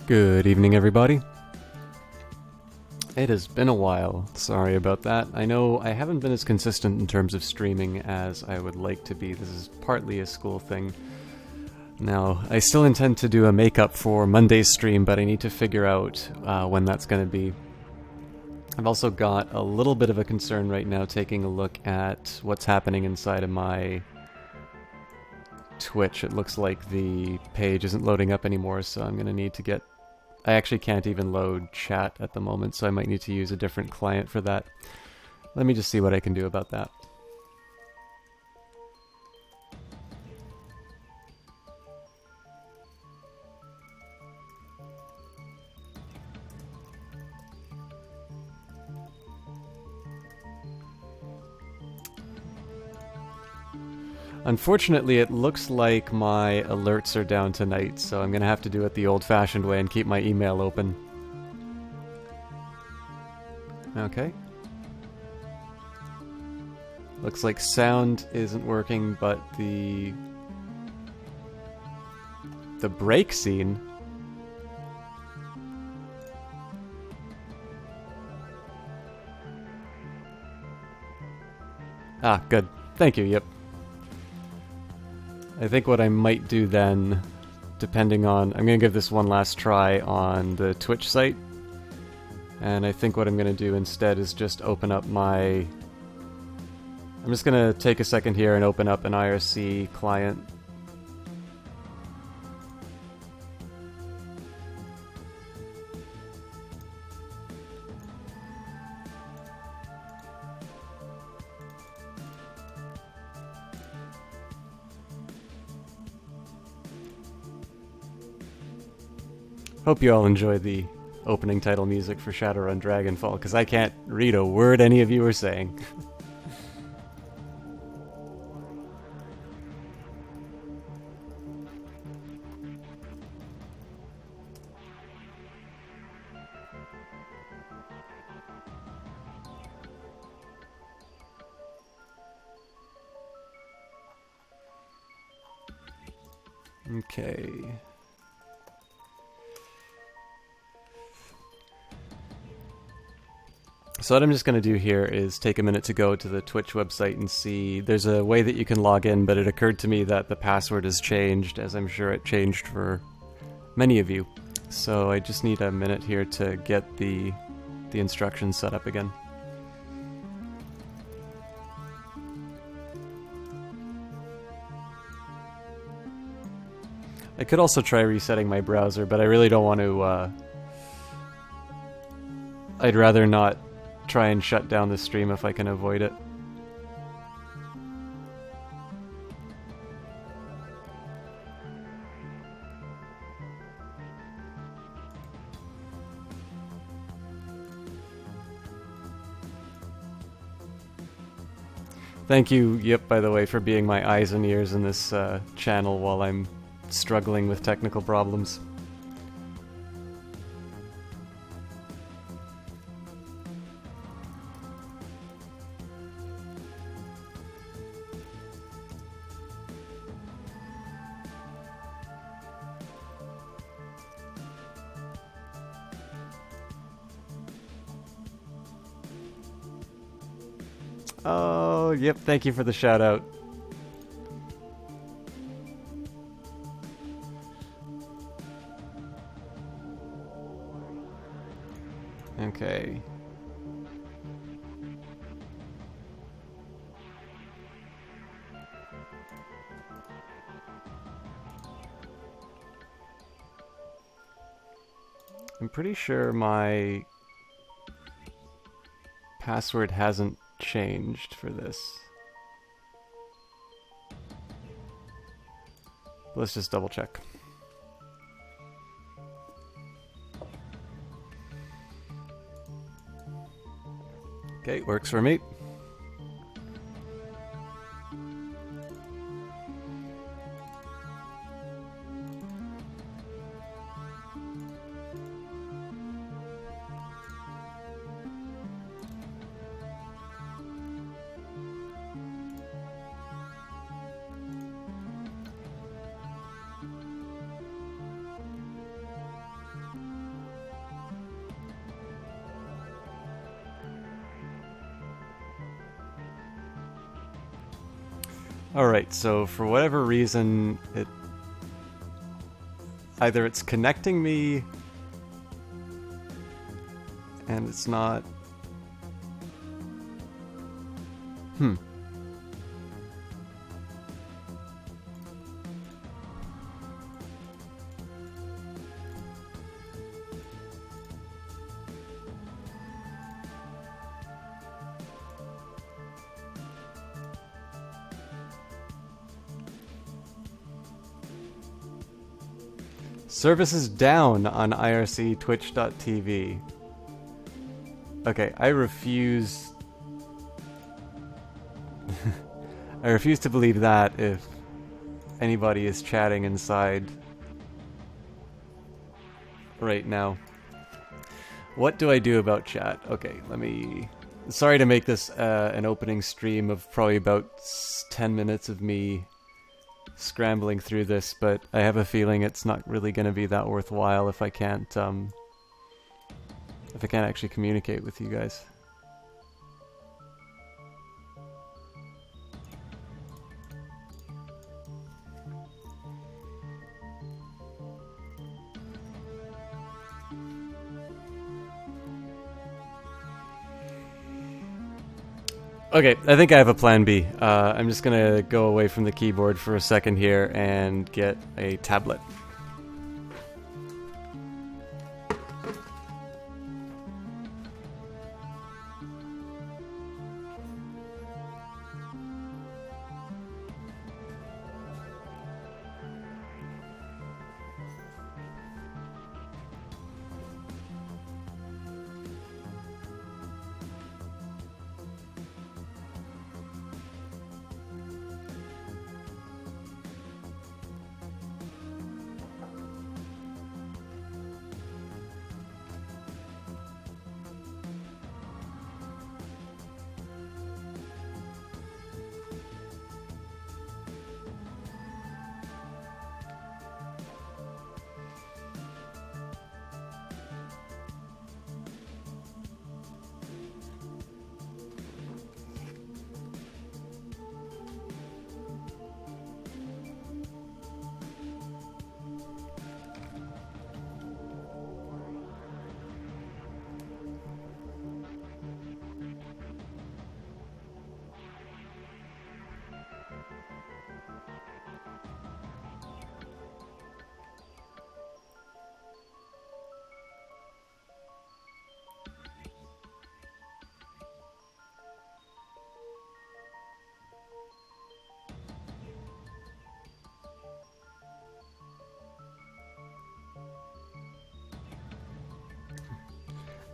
Good evening, everybody. It has been a while. Sorry about that. I know I haven't been as consistent in terms of streaming as I would like to be. This is partly a school thing. Now, I still intend to do a makeup for Monday's stream, but I need to figure out when that's going to be. I've also got a little bit of a concern right now taking a look at what's happening inside of my Twitch. It looks like the page isn't loading up anymore, so I'm going to need to get... I actually can't even load chat at the moment, so I might need to use a different client for that. Let me just see what I can do about that. Unfortunately, it looks like my alerts are down tonight, so I'm going to have to do it the old-fashioned way and keep my email open. Okay. Looks like sound isn't working, but the break scene... Ah, good. Thank you, yep. I think what I might do then, depending on... I'm going to give this one last try on the Twitch site. And I think what I'm going to do instead is just open up my... I'm just going to take a second here and open up an IRC client. Hope you all enjoy the opening title music for Shadowrun Dragonfall, because I can't read a word any of you are saying. Okay. So what I'm just going to do here is take a minute to go to the Twitch website and see... There's a way that you can log in, but it occurred to me that the password has changed, as I'm sure it changed for many of you. So I just need a minute here to get the instructions set up again. I could also try resetting my browser, but I really don't want to... I'd rather not try and shut down the stream if I can avoid it. Thank you, Yip, by the way, for being my eyes and ears in this channel while I'm struggling with technical problems. Oh, yep, thank you for the shout out. Okay. I'm pretty sure my password hasn't changed for this. Let's just double check. Okay, works for me. Alright, so for whatever reason, either it's connecting me and it's not... Service is down on IRC Twitch.tv. Okay, I refuse... I refuse to believe that if anybody is chatting inside right now. What do I do about chat? Okay, let me... Sorry to make this an opening stream of probably about 10 minutes of me scrambling through this, but I have a feeling it's not really going to be that worthwhile if I can't actually communicate with you guys. Okay, I think I have a plan B. I'm just gonna go away from the keyboard for a second here and get a tablet.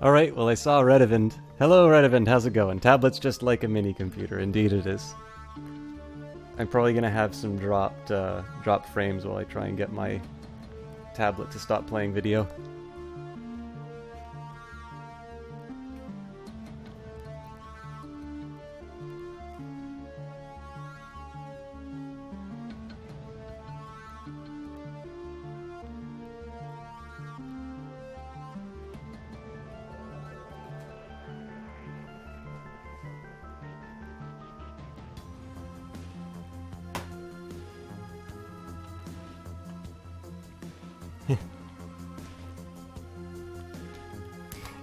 Alright, well I saw Redivend. Hello Redivend, how's it going? Tablet's just like a mini computer, indeed it is. I'm probably gonna have some dropped frames while I try and get my tablet to stop playing video.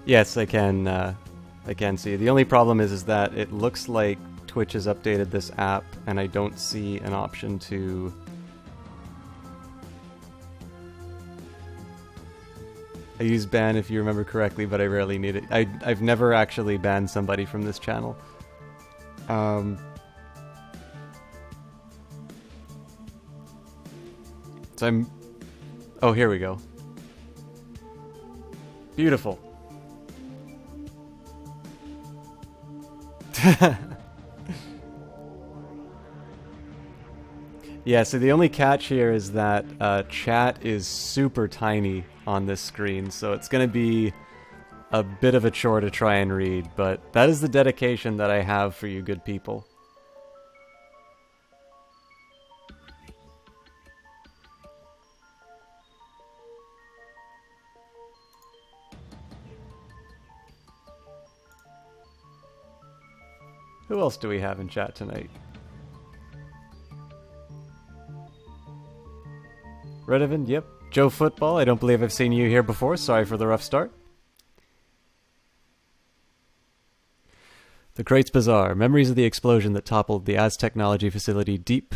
Yes, I can see. The only problem is that it looks like Twitch has updated this app, and I don't see an option to... I use ban if you remember correctly, but I rarely need it. I've never actually banned somebody from this channel. So I'm... Oh, here we go. Beautiful. Yeah, so the only catch here is that chat is super tiny on this screen, so it's going to be a bit of a chore to try and read, but that is the dedication that I have for you good people. Who else do we have in chat tonight? Redovan, yep. Joe Football, I don't believe I've seen you here before. Sorry for the rough start. The Crates Bazaar. Memories of the explosion that toppled the Az Technology facility deep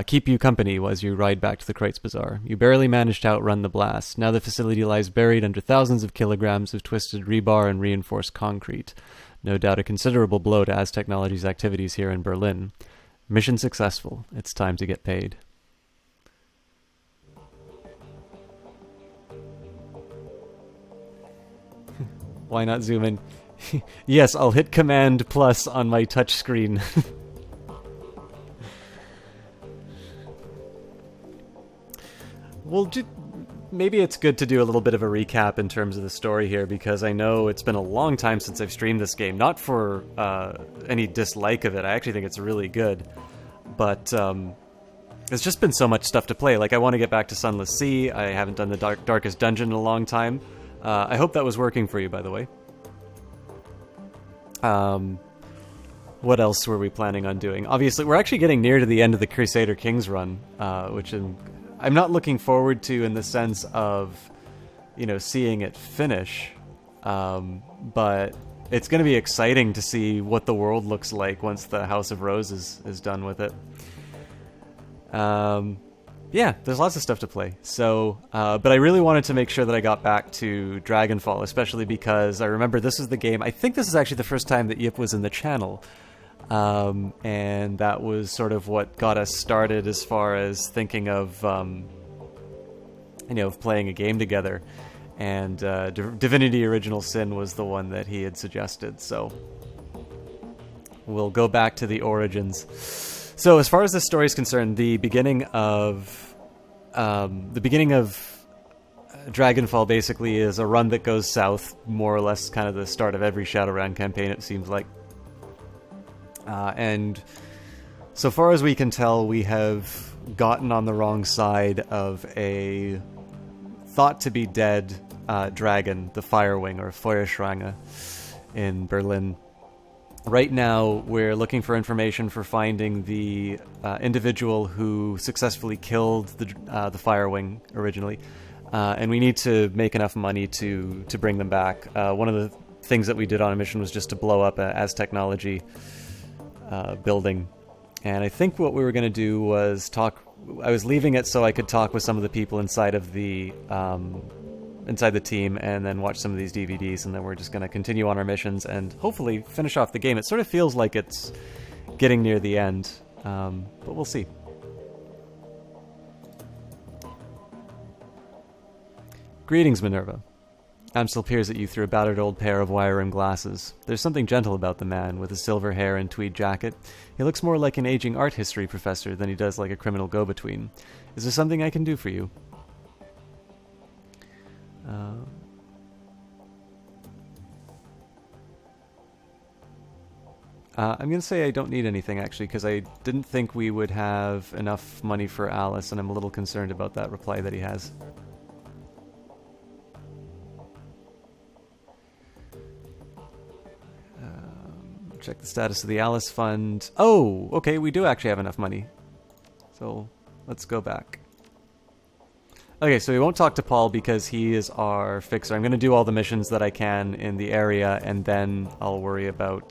keep you company as you ride back to the Crates Bazaar. You barely managed to outrun the blast. Now the facility lies buried under thousands of kilograms of twisted rebar and reinforced concrete. No doubt a considerable blow to Az Technology's activities here in Berlin. Mission successful. It's time to get paid. Why not zoom in? Yes, I'll hit Command plus on my touchscreen. Well, maybe it's good to do a little bit of a recap in terms of the story here, because I know it's been a long time since I've streamed this game. Not for any dislike of it. I actually think it's really good. But there's just been so much stuff to play. Like, I want to get back to Sunless Sea. I haven't done the Darkest Dungeon in a long time. I hope that was working for you, by the way. What else were we planning on doing? Obviously, we're actually getting near to the end of the Crusader Kings run, which I'm not looking forward to in the sense of, seeing it finish. But it's going to be exciting to see what the world looks like once the House of Roses is done with it. Yeah, there's lots of stuff to play. So, but I really wanted to make sure that I got back to Dragonfall, especially because I remember this is the game. I think this is actually the first time that Yip was in the channel, and that was sort of what got us started as far as thinking of, of playing a game together. And Divinity: Original Sin was the one that he had suggested. So we'll go back to the origins. So as far as this story is concerned, the beginning of Dragonfall basically is a run that goes south, more or less kind of the start of every Shadowrun campaign, it seems like. And so far as we can tell, we have gotten on the wrong side of a thought-to-be-dead dragon, the Firewing, or Feuerschlange, in Berlin. Right now, we're looking for information for finding the individual who successfully killed the Firewing originally, and we need to make enough money to bring them back. One of the things that we did on a mission was just to blow up an Az Technology building, and I think what we were going to do was talk. I was leaving it so I could talk with some of the people inside of the team, and then watch some of these DVDs, and then we're just going to continue on our missions and hopefully finish off the game. It sort of feels like it's getting near the end, but we'll see. Greetings, Minerva. Amstel peers at you through a battered old pair of wire-rimmed glasses. There's something gentle about the man, with his silver hair and tweed jacket. He looks more like an aging art history professor than he does like a criminal go-between. Is there something I can do for you? I'm going to say I don't need anything, actually, because I didn't think we would have enough money for Alice, and I'm a little concerned about that reply that he has. Check the status of the Alice Fund. Oh, okay, we do actually have enough money. So, let's go back. Okay, so we won't talk to Paul because he is our fixer. I'm going to do all the missions that I can in the area, and then I'll worry about...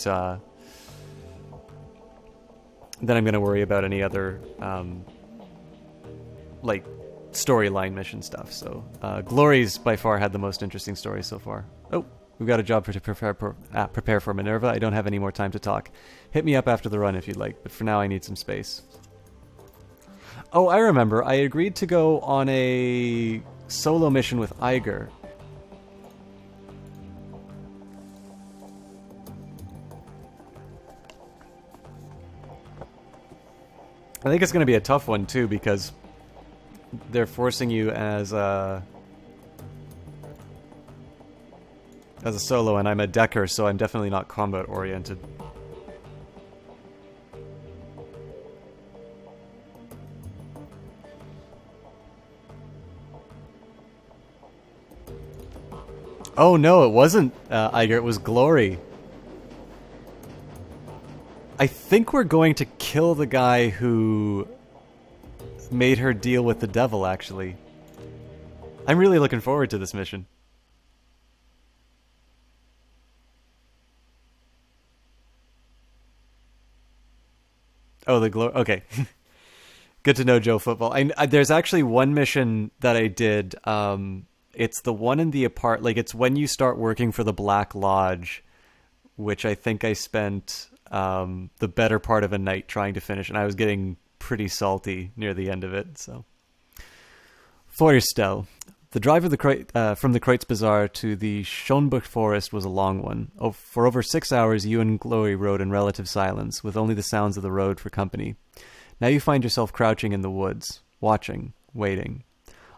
then I'm going to worry about any other, storyline mission stuff. So, Glory's by far had the most interesting story so far. Oh, we've got a job to prepare for Minerva. I don't have any more time to talk. Hit me up after the run if you'd like, but for now I need some space. Oh, I remember. I agreed to go on a solo mission with Iger. I think it's going to be a tough one, too, because they're forcing you as a solo, and I'm a decker, so I'm definitely not combat-oriented. Oh no, it wasn't Iger, it was Glory. I think we're going to kill the guy who made her deal with the devil, actually. I'm really looking forward to this mission. Oh, the glory. Okay. Good to know, Joe Football. There's actually one mission that I did. It's the one in the like it's when you start working for the Black Lodge, which I think I spent the better part of a night trying to finish, and I was getting pretty salty near the end of it. So, Feuerstel. The drive of from the Kreutz Bazaar to the Schönbuch forest was a long one. For over 6 hours, you and Glory rode in relative silence, with only the sounds of the road for company. Now you find yourself crouching in the woods, watching, waiting.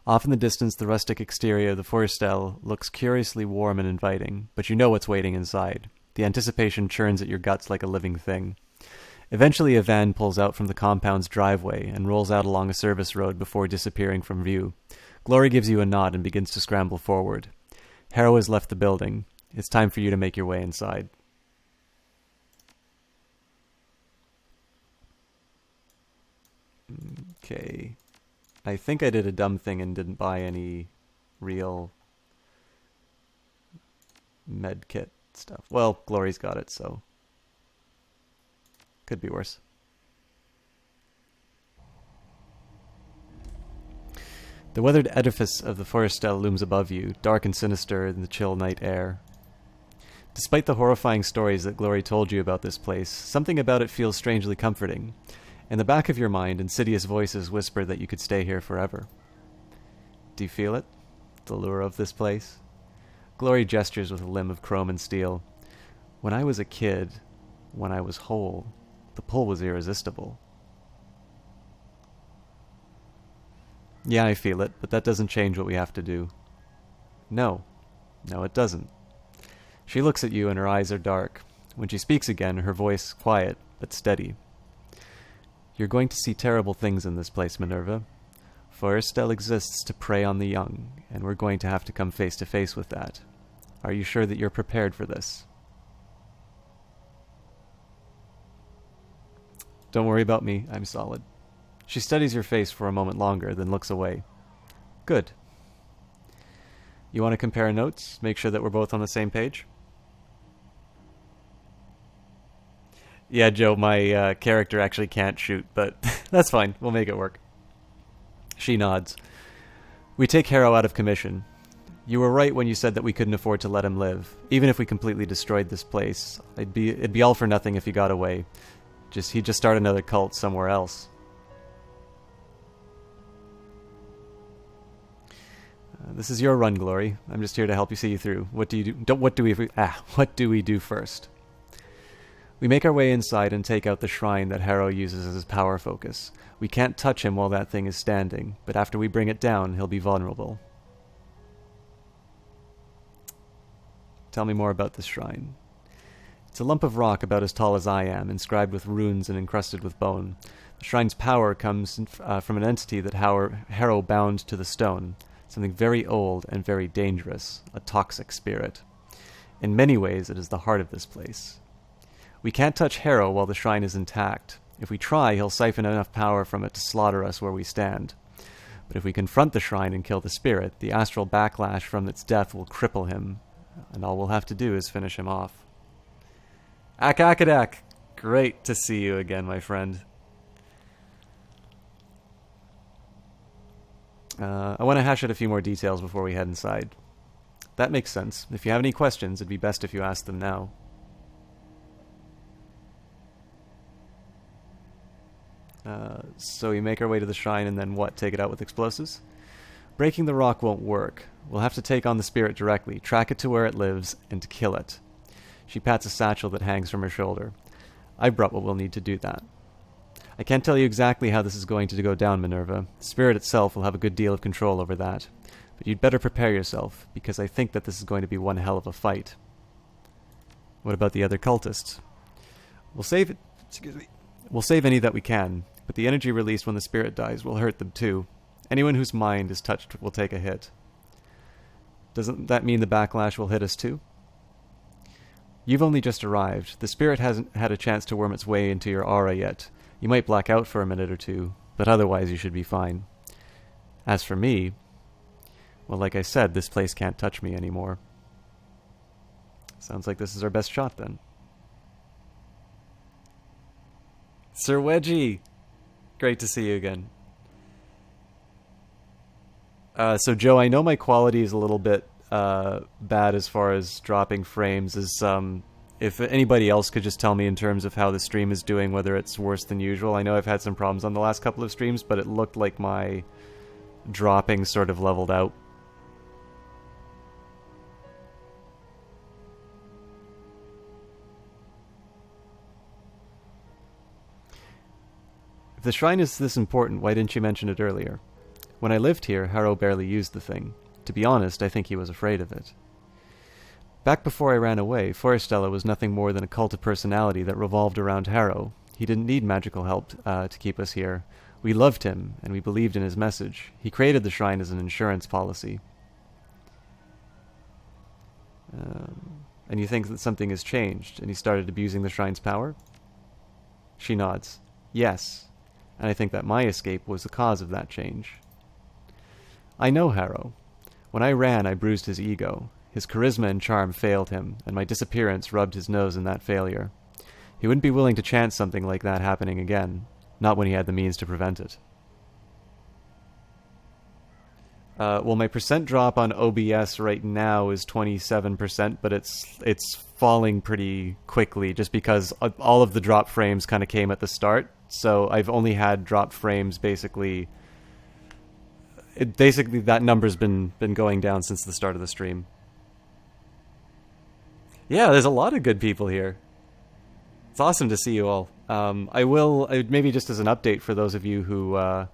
Off in the distance, the rustic exterior of the Feuerstel looks curiously warm and inviting, but you know what's waiting inside. The anticipation churns at your guts like a living thing. Eventually, a van pulls out from the compound's driveway and rolls out along a service road before disappearing from view. Glory gives you a nod and begins to scramble forward. Harrow has left the building. It's time for you to make your way inside. Okay. I think I did a dumb thing and didn't buy any real med kit stuff. Well, Glory's got it, so could be worse. The weathered edifice of the Feuerstel looms above you, dark and sinister in the chill night air. Despite the horrifying stories that Glory told you about this place, something about it feels strangely comforting. In the back of your mind, insidious voices whisper that you could stay here forever. Do you feel it? The lure of this place? Glory gestures with a limb of chrome and steel. When I was a kid, when I was whole, the pull was irresistible. Yeah, I feel it, but that doesn't change what we have to do. No. No, it doesn't. She looks at you and her eyes are dark. When she speaks again, her voice quiet, but steady. You're going to see terrible things in this place, Minerva. Feuerstel exists to prey on the young, and we're going to have to come face to face with that. Are you sure that you're prepared for this? Don't worry about me, I'm solid. She studies your face for a moment longer, then looks away. Good. You want to compare notes? Make sure that we're both on the same page? Yeah, Joe, my character actually can't shoot, but that's fine. We'll make it work. She nods. We take Harrow out of commission. You were right when you said that we couldn't afford to let him live. Even if we completely destroyed this place, it'd be all for nothing if he got away. He'd just start another cult somewhere else. This is your run, Glory. I'm just here to help you see you through. What do we do first? We make our way inside and take out the shrine that Harrow uses as his power focus. We can't touch him while that thing is standing, but after we bring it down, he'll be vulnerable. Tell me more about this shrine. It's a lump of rock about as tall as I am, inscribed with runes and encrusted with bone. The shrine's power comes from an entity that Harrow bound to the stone. Something very old and very dangerous, a toxic spirit. In many ways, it is the heart of this place. We can't touch Harrow while the shrine is intact. If we try, he'll siphon enough power from it to slaughter us where we stand. But if we confront the shrine and kill the spirit, the astral backlash from its death will cripple him, and all we'll have to do is finish him off. Akakadak! Great to see you again, my friend. I want to hash out a few more details before we head inside. That makes sense. If you have any questions, it'd be best if you ask them now. So we make our way to the shrine and then what? Take it out with explosives? Breaking the rock won't work. We'll have to take on the spirit directly, track it to where it lives, and kill it. She pats a satchel that hangs from her shoulder. I brought what we'll need to do that. I can't tell you exactly how this is going to go down, Minerva. The spirit itself will have a good deal of control over that. But you'd better prepare yourself, because I think that this is going to be one hell of a fight. What about the other cultists? We'll save any that we can, but the energy released when the spirit dies will hurt them too. Anyone whose mind is touched will take a hit. Doesn't that mean the backlash will hit us too? You've only just arrived. The spirit hasn't had a chance to worm its way into your aura yet. You might black out for a minute or two, but otherwise you should be fine. As for me, Well, like I said, this place can't touch me anymore. Sounds like this is our best shot, then. Sir Wedgie! Great to see you again. So, Joe, I know my quality is a little bit bad as far as dropping frames. If anybody else could just tell me in terms of how the stream is doing, whether it's worse than usual. I know I've had some problems on the last couple of streams, but it looked like my dropping sort of leveled out. If the shrine is this important, why didn't you mention it earlier? When I lived here, Harrow barely used the thing. To be honest, I think he was afraid of it. Back before I ran away, Forestella was nothing more than a cult of personality that revolved around Harrow. He didn't need magical help to keep us here. We loved him, and we believed in his message. He created the shrine as an insurance policy. And you think that something has changed, and he started abusing the shrine's power? She nods. Yes. And I think that my escape was the cause of that change. I know Harrow. When I ran, I bruised his ego. His charisma and charm failed him, and my disappearance rubbed his nose in that failure. He wouldn't be willing to chance something like that happening again, not when he had the means to prevent it. Well, my percent drop on OBS right now is 27%, but it's falling pretty quickly just because all of the drop frames kind of came at the start. So I've only had drop frames basically that number's been going down since the start of the stream. Yeah, there's a lot of good people here. It's awesome to see you all. Maybe just as an update for those of you who are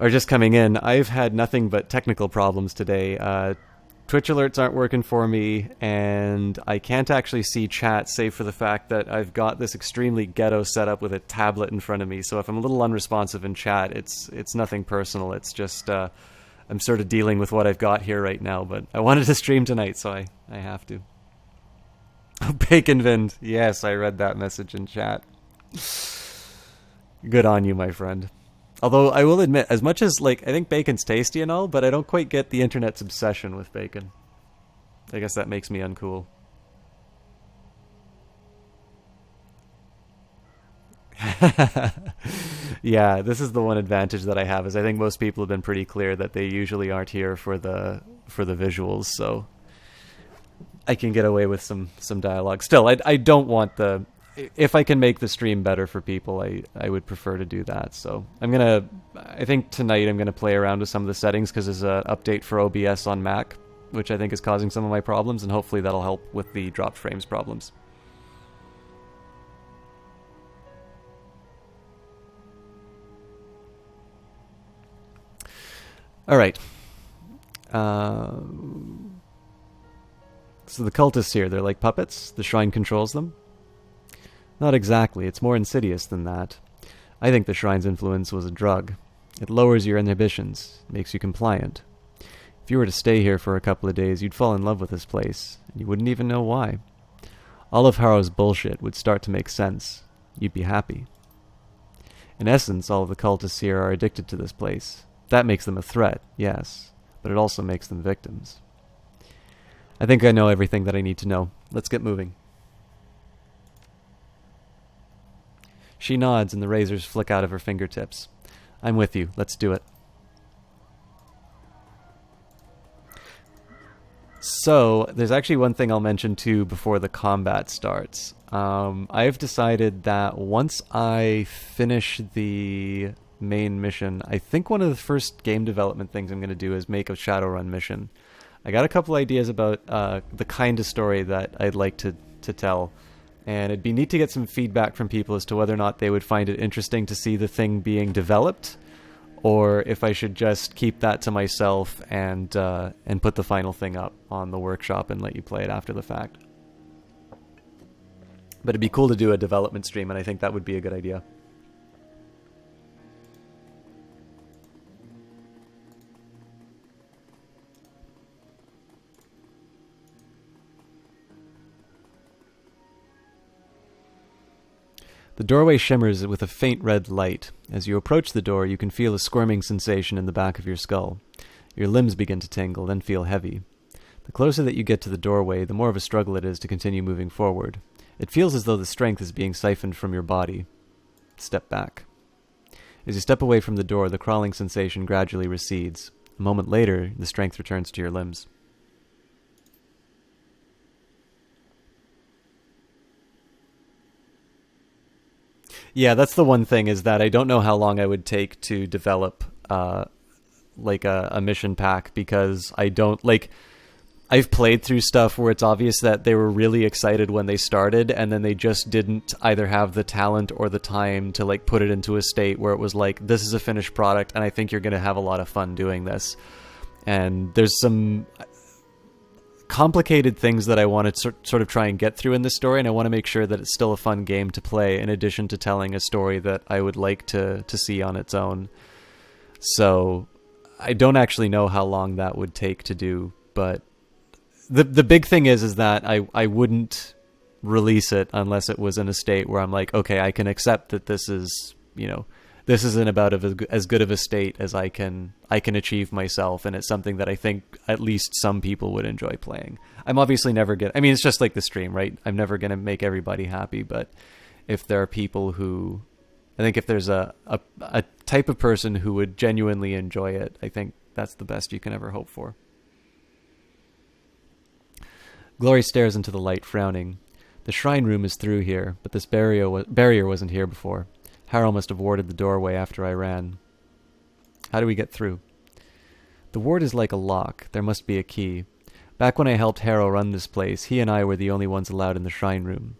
just coming in, I've had nothing but technical problems today. Twitch alerts aren't working for me, and I can't actually see chat save for the fact that I've got this extremely ghetto setup with a tablet in front of me, so if I'm a little unresponsive in chat, it's nothing personal. It's just I'm sort of dealing with what I've got here right now, but I wanted to stream tonight, so I have to. Oh, Baconvind. Yes, I read that message in chat. Good on you, my friend. Although, I will admit, as much as, I think bacon's tasty and all, but I don't quite get the internet's obsession with bacon. I guess that makes me uncool. Yeah, this is the one advantage that I have, is I think most people have been pretty clear that they usually aren't here for the visuals, so I can get away with some dialogue. Still, I don't want the... If I can make the stream better for people, I would prefer to do that. So I think tonight I'm gonna play around with some of the settings because there's an update for OBS on Mac, which I think is causing some of my problems, and hopefully that'll help with the dropped frames problems. All right. So the cultists here, they're like puppets? The shrine controls them? Not exactly, it's more insidious than that. I think the shrine's influence was a drug. It lowers your inhibitions, makes you compliant. If you were to stay here for a couple of days, you'd fall in love with this place, and you wouldn't even know why. All of Harrow's bullshit would start to make sense. You'd be happy. In essence, all of the cultists here are addicted to this place. That makes them a threat, yes, but it also makes them victims. I think I know everything that I need to know. Let's get moving. She nods and the razors flick out of her fingertips. I'm with you. Let's do it. So, there's actually one thing I'll mention too before the combat starts. I've decided that once I finish the main mission, I think one of the first game development things I'm going to do is make a Shadowrun mission. I got a couple ideas about the kind of story that I'd like to tell. And it'd be neat to get some feedback from people as to whether or not they would find it interesting to see the thing being developed, or if I should just keep that to myself and put the final thing up on the workshop and let you play it after the fact. But it'd be cool to do a development stream, and I think that would be a good idea. The doorway shimmers with a faint red light. As you approach the door, you can feel a squirming sensation in the back of your skull. Your limbs begin to tingle, then feel heavy. The closer that you get to the doorway, the more of a struggle it is to continue moving forward. It feels as though the strength is being siphoned from your body. Step back. As you step away from the door, the crawling sensation gradually recedes. A moment later, the strength returns to your limbs. Yeah, that's the one thing, is that I don't know how long I would take to develop like a mission pack, because I don't like. I've played through stuff where it's obvious that they were really excited when they started, and then they just didn't either have the talent or the time to like put it into a state where it was like, this is a finished product, and I think you're going to have a lot of fun doing this. And there's some complicated things that I want to sort of try and get through in this story, and I want to make sure that it's still a fun game to play, in addition to telling a story that I would like to see on its own. So I don't actually know how long that would take to do, but the big thing is that I wouldn't release it unless it was in a state where I'm like, okay, I can accept that this is, this isn't about as good of a state as I can achieve myself, and it's something that I think at least some people would enjoy playing. I'm obviously never it's just like the stream, right? I'm never going to make everybody happy, but if there are people who, I think if there's a type of person who would genuinely enjoy it, I think that's the best you can ever hope for. Glory stares into the light, frowning. The shrine room is through here, but this barrier wasn't here before. Harrow must have warded the doorway after I ran. How do we get through? The ward is like a lock. There must be a key. Back when I helped Harrow run this place, he and I were the only ones allowed in the shrine room.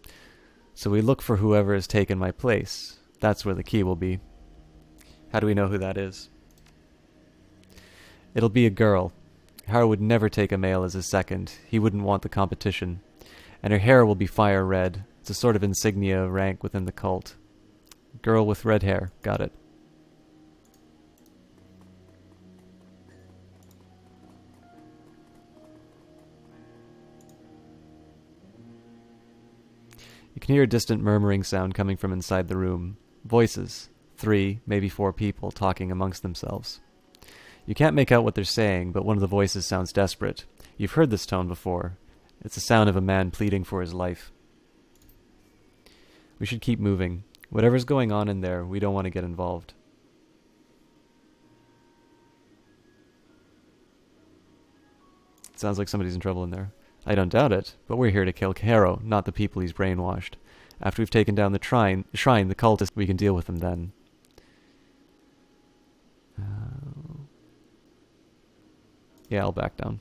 So we look for whoever has taken my place. That's where the key will be. How do we know who that is? It'll be a girl. Harrow would never take a male as his second. He wouldn't want the competition. And her hair will be fire red. It's a sort of insignia of rank within the cult. Girl with red hair. Got it. You can hear a distant murmuring sound coming from inside the room. Voices. 3, maybe 4 people talking amongst themselves. You can't make out what they're saying, but one of the voices sounds desperate. You've heard this tone before. It's the sound of a man pleading for his life. We should keep moving. Whatever's going on in there, we don't want to get involved. Sounds like somebody's in trouble in there. I don't doubt it, but we're here to kill Harrow, not the people he's brainwashed. After we've taken down the shrine, the cultists, we can deal with them then. Yeah, I'll back down.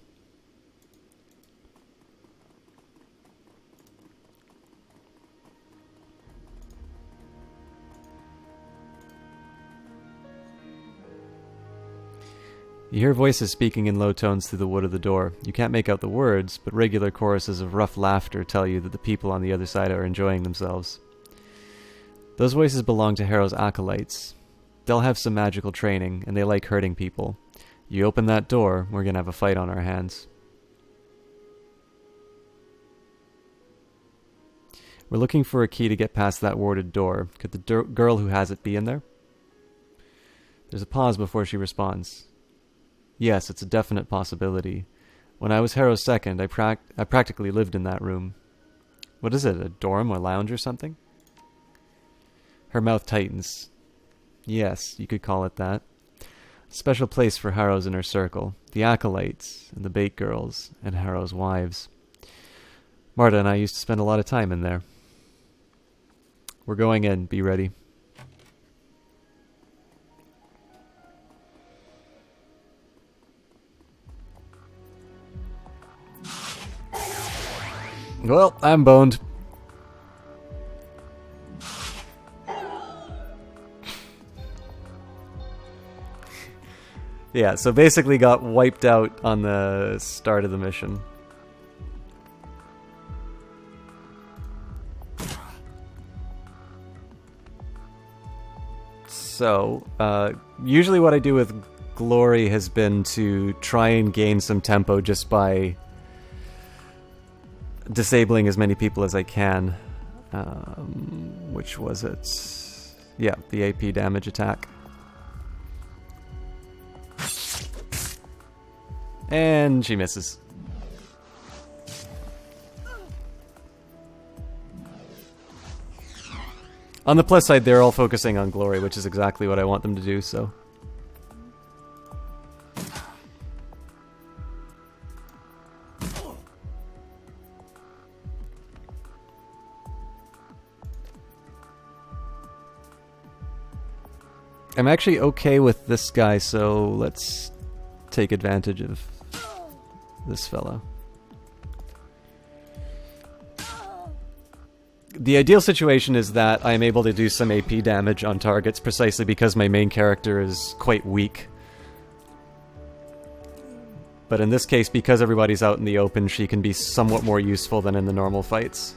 You hear voices speaking in low tones through the wood of the door. You can't make out the words, but regular choruses of rough laughter tell you that the people on the other side are enjoying themselves. Those voices belong to Harrow's acolytes. They'll have some magical training, and they like hurting people. You open that door, we're gonna have a fight on our hands. We're looking for a key to get past that warded door. Could the girl who has it be in there? There's a pause before she responds. Yes, it's a definite possibility. When I was Harrow's second, I practically lived in that room. What is it, a dorm or lounge or something? Her mouth tightens. Yes, you could call it that. Special place for Harrow's inner circle, the acolytes, and the bait girls, and Harrow's wives. Marta and I used to spend a lot of time in there. We're going in, be ready. Well, I'm boned. Yeah, so basically got wiped out on the start of the mission. So, usually what I do with Glory has been to try and gain some tempo just by disabling as many people as I can. Which was it? Yeah, the AP damage attack. And she misses. On the plus side, they're all focusing on Glory, which is exactly what I want them to do, so... I'm actually okay with this guy, so let's take advantage of this fella. The ideal situation is that I'm able to do some AP damage on targets precisely because my main character is quite weak. But in this case, because everybody's out in the open, she can be somewhat more useful than in the normal fights.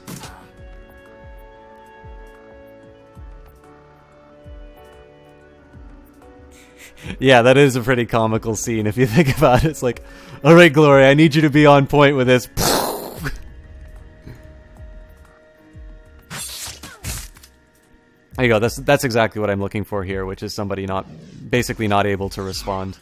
Yeah, that is a pretty comical scene if you think about it. It's like, alright Glory, I need you to be on point with this. There you go, that's exactly what I'm looking for here, which is somebody basically not able to respond.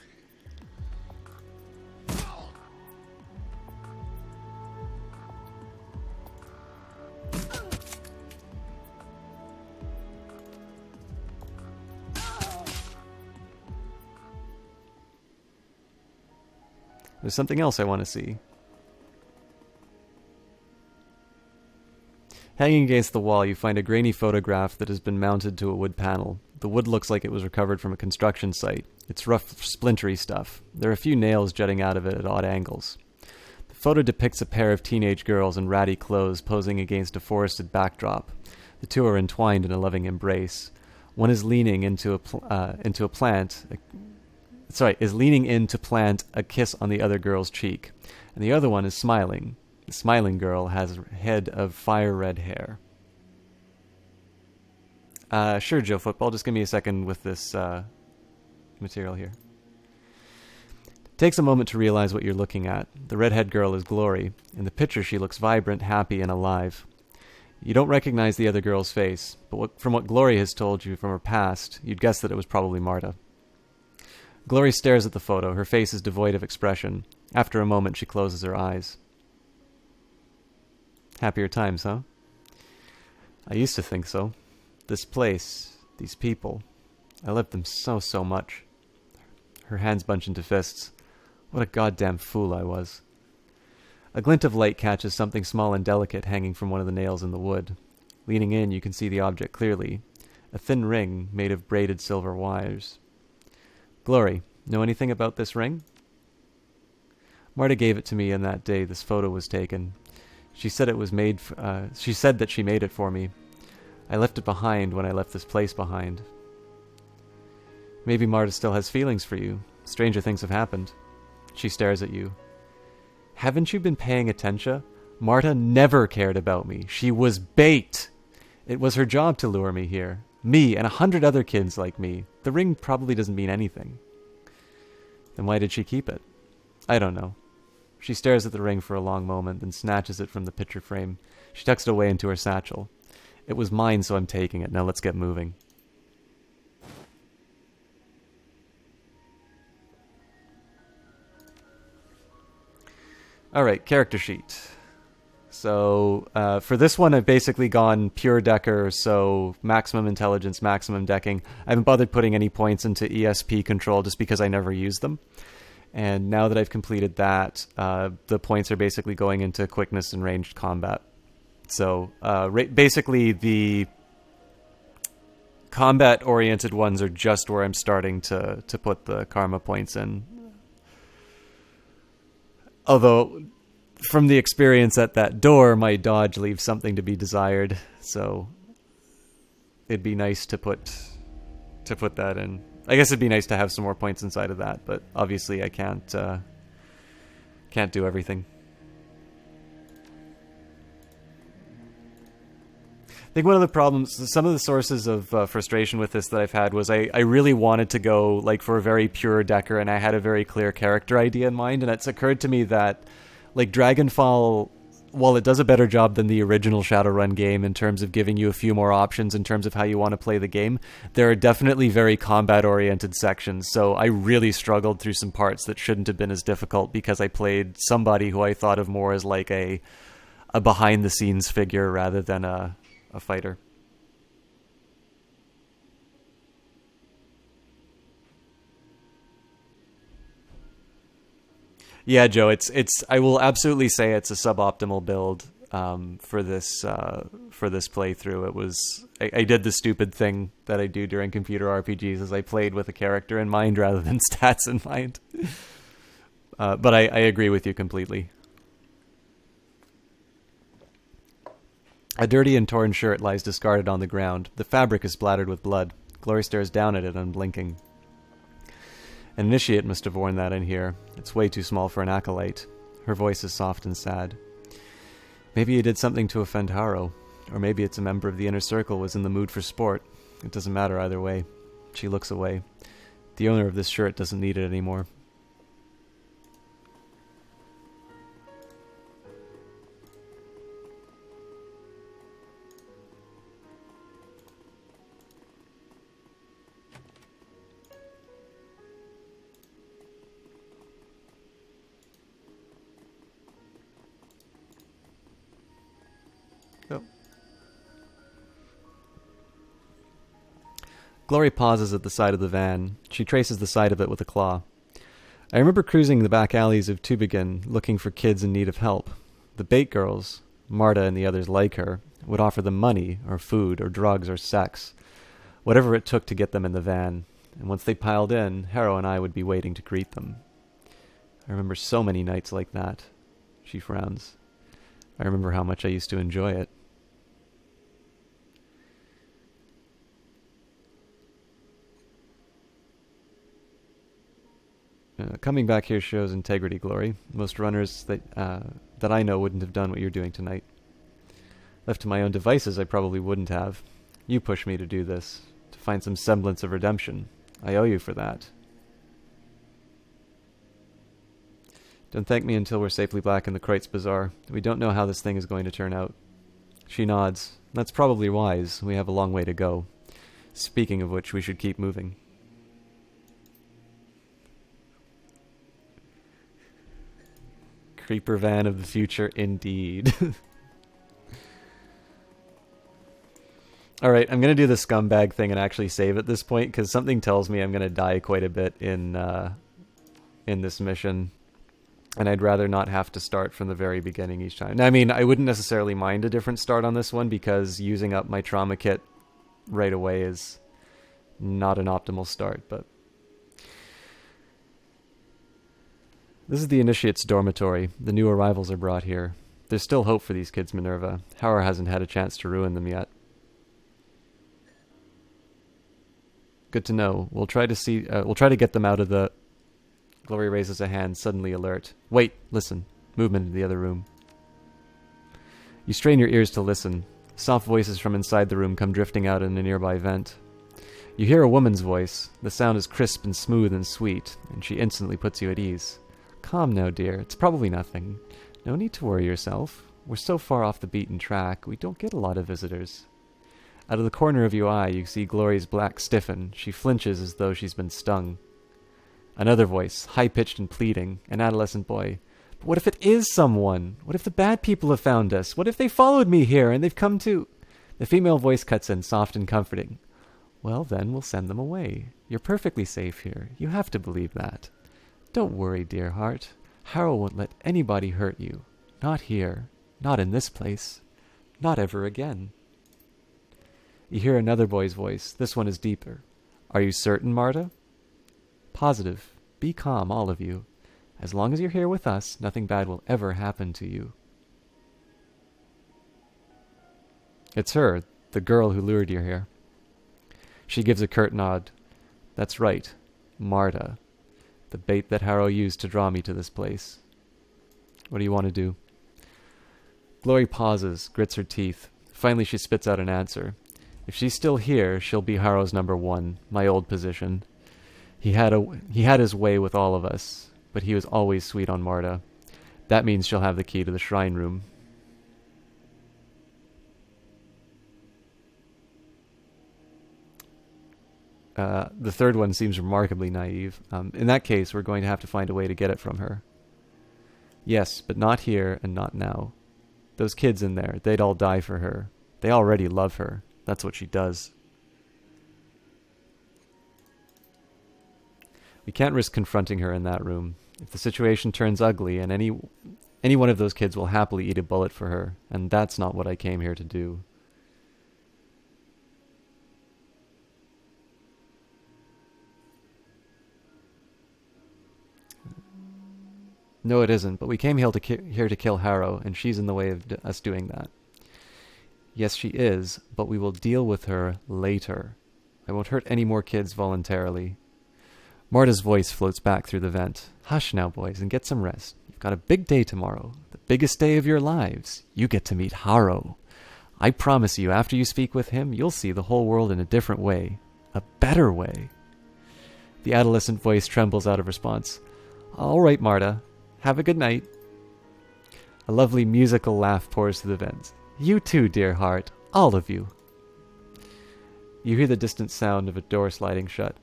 There's something else I want to see. Hanging against the wall, you find a grainy photograph that has been mounted to a wood panel. The wood looks like it was recovered from a construction site. It's rough, splintery stuff. There are a few nails jutting out of it at odd angles. The photo depicts a pair of teenage girls in ratty clothes posing against a forested backdrop. The two are entwined in a loving embrace. One is leaning into a plant a kiss on the other girl's cheek, and the other one is smiling. The smiling girl has a head of fire-red hair. Sure, Joe Football, just give me a second with this material here. Takes a moment to realize what you're looking at. The redhead girl is Glory. In the picture, she looks vibrant, happy, and alive. You don't recognize the other girl's face, but from what Glory has told you from her past, you'd guess that it was probably Marta. Glory stares at the photo. Her face is devoid of expression. After a moment, she closes her eyes. Happier times, huh? I used to think so. This place, these people, I loved them so much. Her hands bunch into fists. What a goddamn fool I was. A glint of light catches something small and delicate hanging from one of the nails in the wood. Leaning in, you can see the object clearly. A thin ring made of braided silver wires. Glory, know anything about this ring? Marta gave it to me on that day this photo was taken. She said it was made. She said that she made it for me. I left it behind when I left this place behind. Maybe Marta still has feelings for you. Stranger things have happened. She stares at you. Haven't you been paying attention? Marta never cared about me. She was bait. It was her job to lure me here. Me and 100 other kids like me. The ring probably doesn't mean anything. Then why did she keep it? I don't know. She stares at the ring for a long moment, then snatches it from the picture frame. She tucks it away into her satchel. It was mine, so I'm taking it. Now let's get moving. Alright, character sheet. So, for this one, I've basically gone pure decker, so maximum intelligence, maximum decking. I haven't bothered putting any points into ESP control just because I never use them. And now that I've completed that, the points are basically going into quickness and ranged combat. So, basically the combat-oriented ones are just where I'm starting to put the karma points in. Although, from the experience at that door, my dodge leaves something to be desired, so it'd be nice to put that in. I guess it'd be nice to have some more points inside of that, but obviously I can't do everything. I think one of the problems, some of the sources of frustration with this that I've had was I really wanted to go like for a very pure decker, and I had a very clear character idea in mind, and it's occurred to me that like Dragonfall while it does a better job than the original Shadowrun game in terms of giving you a few more options in terms of how you want to play the game, there are definitely very combat-oriented sections, so I really struggled through some parts that shouldn't have been as difficult because I played somebody who I thought of more as like a behind-the-scenes figure rather than a fighter. Yeah, Joe, it's. I will absolutely say it's a suboptimal build for this playthrough. It was I did the stupid thing that I do during computer RPGs, as I played with a character in mind rather than stats in mind. But I agree with you completely. A dirty and torn shirt lies discarded on the ground. The fabric is splattered with blood. Glory stares down at it, unblinking. An initiate must have worn that in here. It's way too small for an acolyte. Her voice is soft and sad. Maybe he did something to offend Harrow. Or maybe it's a member of the inner circle was in the mood for sport. It doesn't matter either way. She looks away. The owner of this shirt doesn't need it anymore. Glory pauses at the side of the van. She traces the side of it with a claw. I remember cruising the back alleys of Tübingen, looking for kids in need of help. The bait girls, Marta and the others like her, would offer them money, or food, or drugs, or sex. Whatever it took to get them in the van. And once they piled in, Harrow and I would be waiting to greet them. I remember so many nights like that. She frowns. I remember how much I used to enjoy it. Coming back here shows integrity, Glory. Most runners that I know wouldn't have done what you're doing tonight. Left to my own devices, I probably wouldn't have. You pushed me to do this, to find some semblance of redemption. I owe you for that. Don't thank me until we're safely back in the Kreutz Bazaar. We don't know how this thing is going to turn out. She nods. That's probably wise. We have a long way to go. Speaking of which, we should keep moving. Creeper van of the future, indeed. Alright, I'm going to do the scumbag thing and actually save at this point, because something tells me I'm going to die quite a bit in this mission. And I'd rather not have to start from the very beginning each time. Now, I mean, I wouldn't necessarily mind a different start on this one, because using up my trauma kit right away is not an optimal start, but... This is the Initiate's dormitory. The new arrivals are brought here. There's still hope for these kids, Minerva. Harrow hasn't had a chance to ruin them yet. Good to know. We'll try to get them out of the... Glory raises a hand, suddenly alert. Wait, listen. Movement in the other room. You strain your ears to listen. Soft voices from inside the room come drifting out in a nearby vent. You hear a woman's voice. The sound is crisp and smooth and sweet, and she instantly puts you at ease. Calm now, dear. It's probably nothing. No need to worry yourself. We're so far off the beaten track, we don't get a lot of visitors. Out of the corner of your eye, you see Glory's black stiffen. She flinches as though she's been stung. Another voice, high-pitched and pleading, an adolescent boy. But what if it is someone? What if the bad people have found us? What if they followed me here and they've come to... The female voice cuts in, soft and comforting. Well, then, we'll send them away. You're perfectly safe here. You have to believe that. Don't worry, dear heart. Harrow won't let anybody hurt you. Not here. Not in this place. Not ever again. You hear another boy's voice. This one is deeper. Are you certain, Marta? Positive. Be calm, all of you. As long as you're here with us, nothing bad will ever happen to you. It's her, the girl who lured you here. She gives a curt nod. That's right. Marta. The bait that Harrow used to draw me to this place. What do you want to do? Glory pauses, grits her teeth. Finally she spits out an answer. If she's still here, she'll be Harrow's number one, my old position. He had his way with all of us, but he was always sweet on Marta. That means she'll have the key to the shrine room. The third one seems remarkably naive. In that case, we're going to have to find a way to get it from her. Yes, but not here and not now. Those kids in there, they'd all die for her. They already love her. That's what she does. We can't risk confronting her in that room. If the situation turns ugly, and any one of those kids will happily eat a bullet for her, and that's not what I came here to do. No, it isn't, but we came here to kill Harrow, and she's in the way of us doing that. Yes, she is, but we will deal with her later. I won't hurt any more kids voluntarily. Marta's voice floats back through the vent. Hush now, boys, and get some rest. You've got a big day tomorrow. The biggest day of your lives. You get to meet Harrow. I promise you, after you speak with him, you'll see the whole world in a different way. A better way. The adolescent voice trembles out of response. All right, Marta. Have a good night. A lovely musical laugh pours through the vents. You too, dear heart. All of you. You hear the distant sound of a door sliding shut.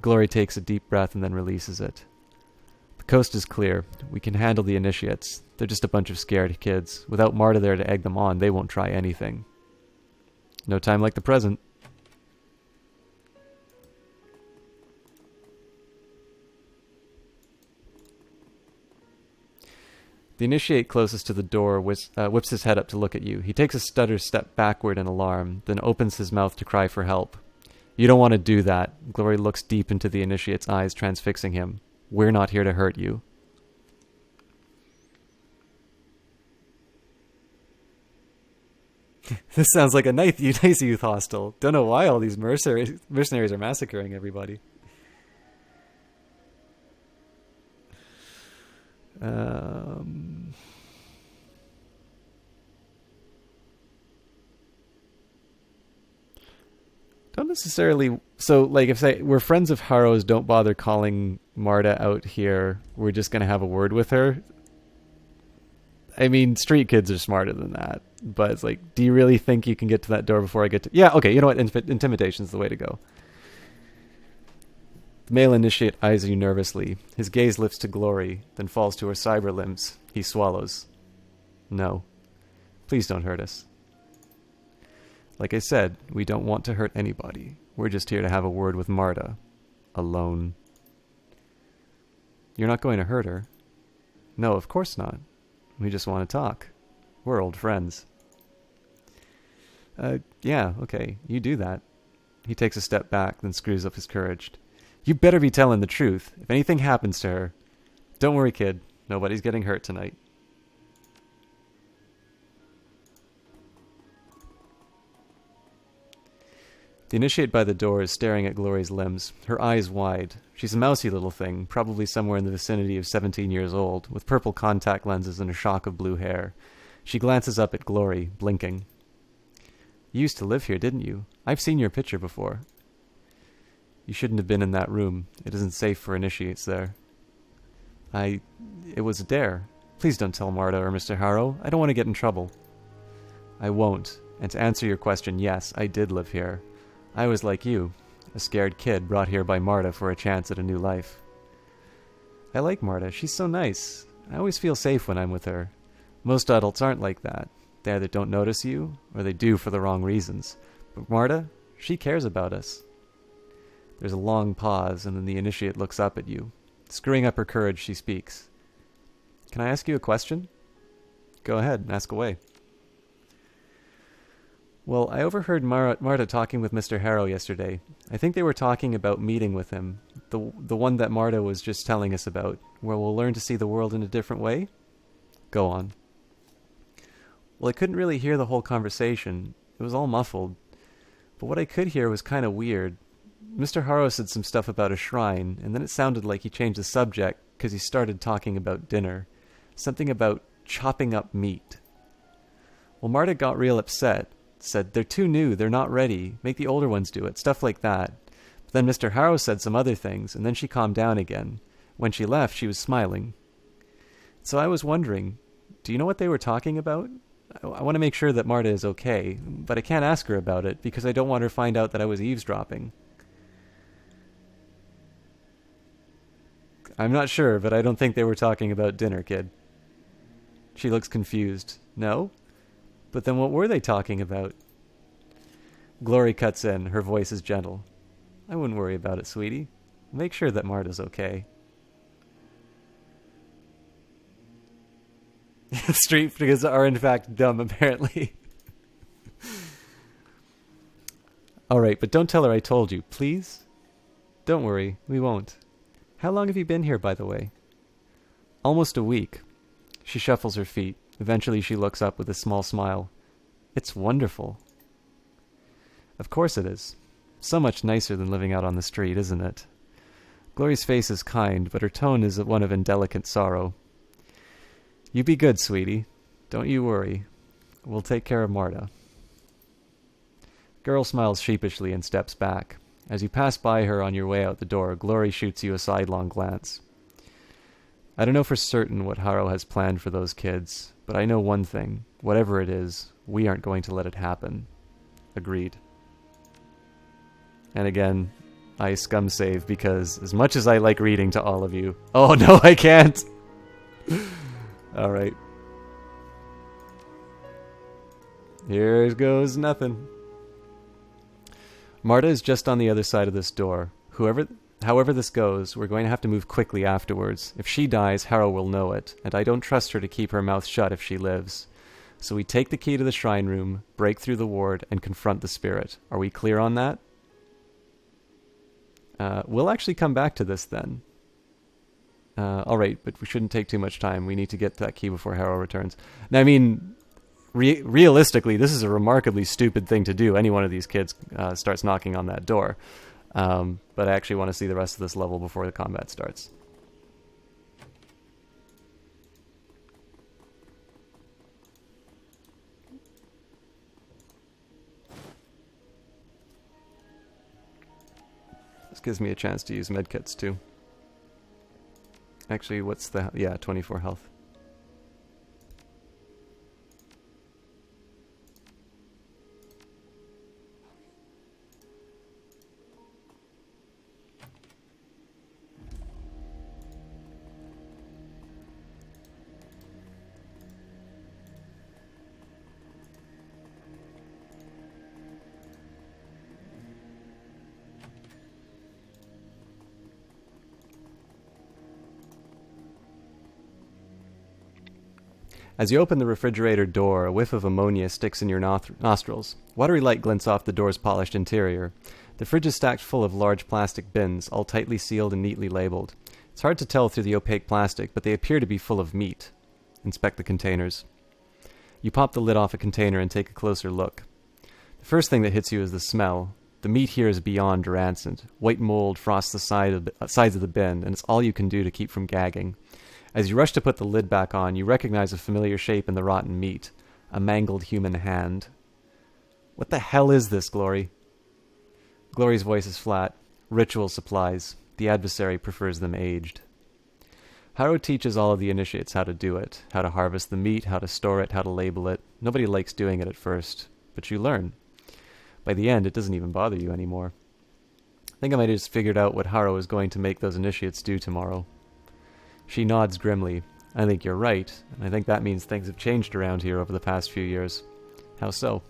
Glory takes a deep breath and then releases it. The coast is clear. We can handle the initiates. They're just a bunch of scared kids. Without Marta there to egg them on, they won't try anything. No time like the present. The initiate closest to the door whips his head up to look at you. He takes a stutter step backward in alarm, then opens his mouth to cry for help. You don't want to do that. Glory looks deep into the initiate's eyes, transfixing him. We're not here to hurt you. This sounds like a nice youth hostel. Don't know why all these mercenaries are massacring everybody. Don't necessarily. So, like, if we're friends of Harrow's, don't bother calling Marta out here. We're just gonna have a word with her. I mean, street kids are smarter than that. But it's like, do you really think you can get to that door before I get to... Yeah, okay, you know what? Intimidation's the way to go. The male initiate eyes you nervously. His gaze lifts to Glory, then falls to her cyber limbs. He swallows. No. Please don't hurt us. Like I said, we don't want to hurt anybody. We're just here to have a word with Marta. Alone. You're not going to hurt her. No, of course not. We just want to talk. We're old friends. Yeah, okay, you do that. He takes a step back, then screws up his courage. You better be telling the truth. If anything happens to her... Don't worry, kid. Nobody's getting hurt tonight. The initiate by the door is staring at Glory's limbs, her eyes wide. She's a mousy little thing, probably somewhere in the vicinity of 17 years old, with purple contact lenses and a shock of blue hair. She glances up at Glory, blinking. You used to live here, didn't you? I've seen your picture before. You shouldn't have been in that room. It isn't safe for initiates there. It was a dare. Please don't tell Marta or Mr. Harrow. I don't want to get in trouble. I won't. And to answer your question, yes, I did live here. I was like you, a scared kid brought here by Marta for a chance at a new life. I like Marta. She's so nice. I always feel safe when I'm with her. Most adults aren't like that. They either don't notice you, or they do for the wrong reasons. But Marta, she cares about us. There's a long pause, and then the initiate looks up at you. Screwing up her courage, she speaks. Can I ask you a question? Go ahead, ask away. Well, I overheard Marta talking with Mr. Harrow yesterday. I think they were talking about meeting with him. The one that Marta was just telling us about, where we'll learn to see the world in a different way? Go on. Well, I couldn't really hear the whole conversation. It was all muffled. But what I could hear was kind of weird. Mr. Harrow said some stuff about a shrine, and then it sounded like he changed the subject because he started talking about dinner. Something about chopping up meat. Well, Marta got real upset. Said, they're too new, they're not ready, make the older ones do it, stuff like that. But then Mr. Harrow said some other things, and then she calmed down again. When she left, she was smiling. So I was wondering, do you know what they were talking about? I want to make sure that Marta is okay, but I can't ask her about it because I don't want her to find out that I was eavesdropping. I'm not sure, but I don't think they were talking about dinner, kid. She looks confused. No? But then what were they talking about? Glory cuts in. Her voice is gentle. I wouldn't worry about it, sweetie. Make sure that Marta's okay. Street figures are in fact dumb, apparently. Alright, but don't tell her I told you, please? Don't worry, we won't. How long have you been here, by the way? Almost a week. She shuffles her feet. Eventually she looks up with a small smile. It's wonderful. Of course it is. So much nicer than living out on the street, isn't it? Glory's face is kind, but her tone is one of indelicate sorrow. You be good, sweetie. Don't you worry. We'll take care of Marta. Girl smiles sheepishly and steps back. As you pass by her on your way out the door, Glory shoots you a sidelong glance. I don't know for certain what Harrow has planned for those kids, but I know one thing. Whatever it is, we aren't going to let it happen. Agreed. And again, I scum save because as much as I like reading to all of you... Oh no, I can't! Alright. Here goes nothing. Marta is just on the other side of this door. However this goes, we're going to have to move quickly afterwards. If she dies, Harrow will know it, and I don't trust her to keep her mouth shut if she lives. So we take the key to the shrine room, break through the ward, and confront the spirit. Are we clear on that? We'll actually come back to this then. Alright, but we shouldn't take too much time. We need to get that key before Harrow returns. Now, I mean, realistically, this is a remarkably stupid thing to do. Any one of these kids starts knocking on that door. But I actually want to see the rest of this level before the combat starts. This gives me a chance to use medkits too. Actually, what's the... Yeah, 24 health. As you open the refrigerator door, a whiff of ammonia sticks in your nostrils. Watery light glints off the door's polished interior. The fridge is stacked full of large plastic bins, all tightly sealed and neatly labeled. It's hard to tell through the opaque plastic, but they appear to be full of meat. Inspect the containers. You pop the lid off a container and take a closer look. The first thing that hits you is the smell. The meat here is beyond rancid. White mold frosts the sides of the bin, and it's all you can do to keep from gagging. As you rush to put the lid back on, you recognize a familiar shape in the rotten meat. A mangled human hand. What the hell is this, Glory? Glory's voice is flat. Ritual supplies. The adversary prefers them aged. Harrow teaches all of the initiates how to do it. How to harvest the meat, how to store it, how to label it. Nobody likes doing it at first, but you learn. By the end, it doesn't even bother you anymore. I think I might have just figured out what Harrow is going to make those initiates do tomorrow. She nods grimly. I think you're right, and I think that means things have changed around here over the past few years. How so?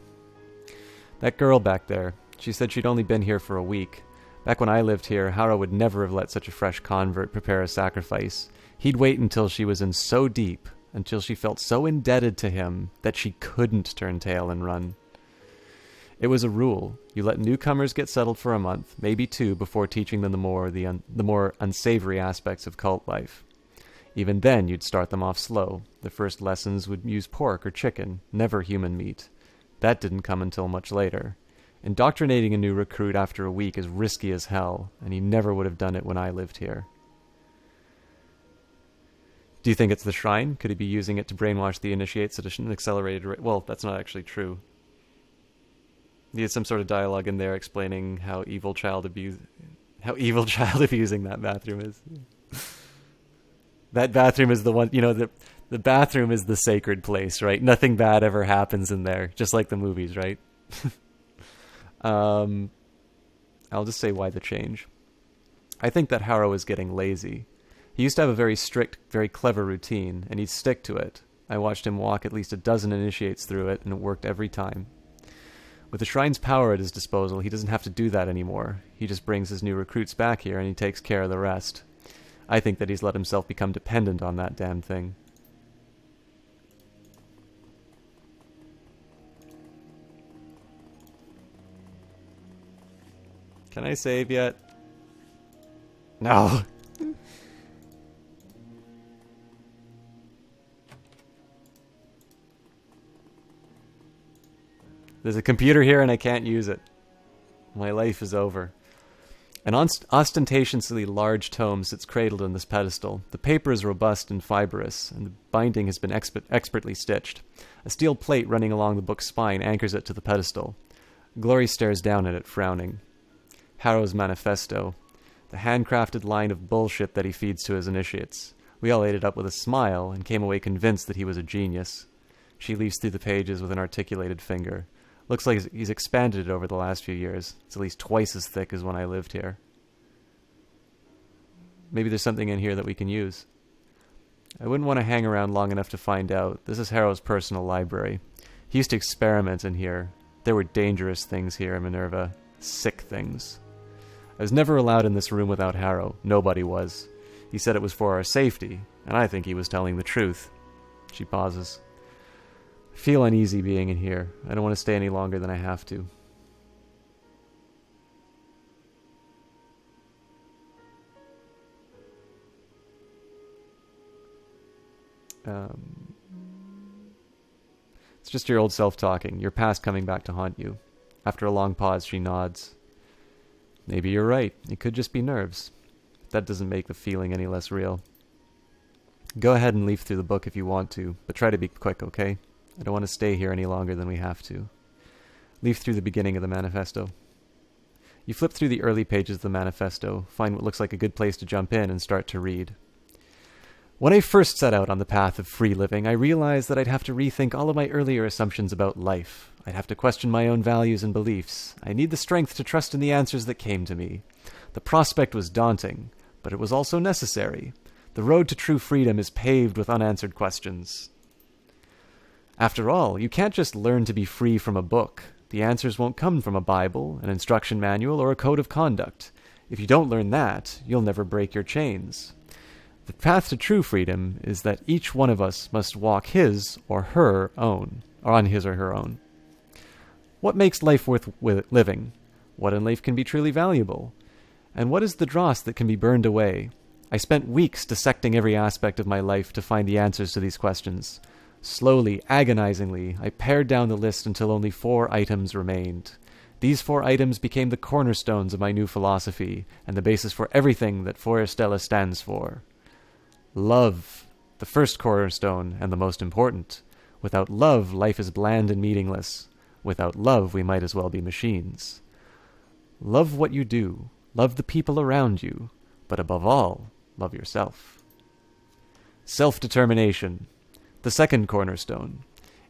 That girl back there, she said she'd only been here for a week. Back when I lived here, Harrow would never have let such a fresh convert prepare a sacrifice. He'd wait until she was in so deep, until she felt so indebted to him, that she couldn't turn tail and run. It was a rule. You let newcomers get settled for a month, maybe 2, before teaching them the more unsavory aspects of cult life. Even then, you'd start them off slow. The first lessons would use pork or chicken, never human meat. That didn't come until much later. Indoctrinating a new recruit after a week is risky as hell, and he never would have done it when I lived here. Do you think it's the shrine? Could he be using it to brainwash the initiates at an accelerated rate? Well, that's not actually true. He had some sort of dialogue in there explaining how evil child abusing that bathroom is. That bathroom is the one, the bathroom is the sacred place, right? Nothing bad ever happens in there, just like the movies, right? I'll just say why the change. I think that Harrow is getting lazy. He used to have a very strict, very clever routine, and he'd stick to it. I watched him walk at least a dozen initiates through it, and it worked every time. With the Shrine's power at his disposal, he doesn't have to do that anymore. He just brings his new recruits back here, and he takes care of the rest. I think that he's let himself become dependent on that damn thing. Can I save yet? No. There's a computer here and I can't use it. My life is over. An ostentatiously large tome sits cradled on this pedestal. The paper is robust and fibrous, and the binding has been expertly stitched. A steel plate running along the book's spine anchors it to the pedestal. Glory stares down at it, frowning. Harrow's manifesto. The handcrafted line of bullshit that he feeds to his initiates. We all ate it up with a smile and came away convinced that he was a genius. She leaves through the pages with an articulated finger. Looks like he's expanded it over the last few years. It's at least twice as thick as when I lived here. Maybe there's something in here that we can use. I wouldn't want to hang around long enough to find out. This is Harrow's personal library. He used to experiment in here. There were dangerous things here, Minerva. Sick things. I was never allowed in this room without Harrow. Nobody was. He said it was for our safety, and I think he was telling the truth. She pauses. I feel uneasy being in here. I don't want to stay any longer than I have to. It's just your old self talking, your past coming back to haunt you. After a long pause, she nods. Maybe you're right. It could just be nerves. That doesn't make the feeling any less real. Go ahead and leaf through the book if you want to, but try to be quick, okay? I don't want to stay here any longer than we have to. Leaf through the beginning of the manifesto. You flip through the early pages of the manifesto, find what looks like a good place to jump in, and start to read. When I first set out on the path of free living, I realized that I'd have to rethink all of my earlier assumptions about life. I'd have to question my own values and beliefs. I need the strength to trust in the answers that came to me. The prospect was daunting, but it was also necessary. The road to true freedom is paved with unanswered questions. After all, you can't just learn to be free from a book. The answers won't come from a Bible, an instruction manual, or a code of conduct. If you don't learn that, you'll never break your chains. The path to true freedom is that each one of us must walk his or her own, or on his or her own. What makes life worth living? What in life can be truly valuable? And what is the dross that can be burned away? I spent weeks dissecting every aspect of my life to find the answers to these questions. Slowly, agonizingly, I pared down the list until only 4 items remained. These 4 items became the cornerstones of my new philosophy, and the basis for everything that Feuerstella stands for. Love, the first cornerstone and the most important. Without love, life is bland and meaningless. Without love, we might as well be machines. Love what you do. Love the people around you. But above all, love yourself. Self-determination, the second cornerstone.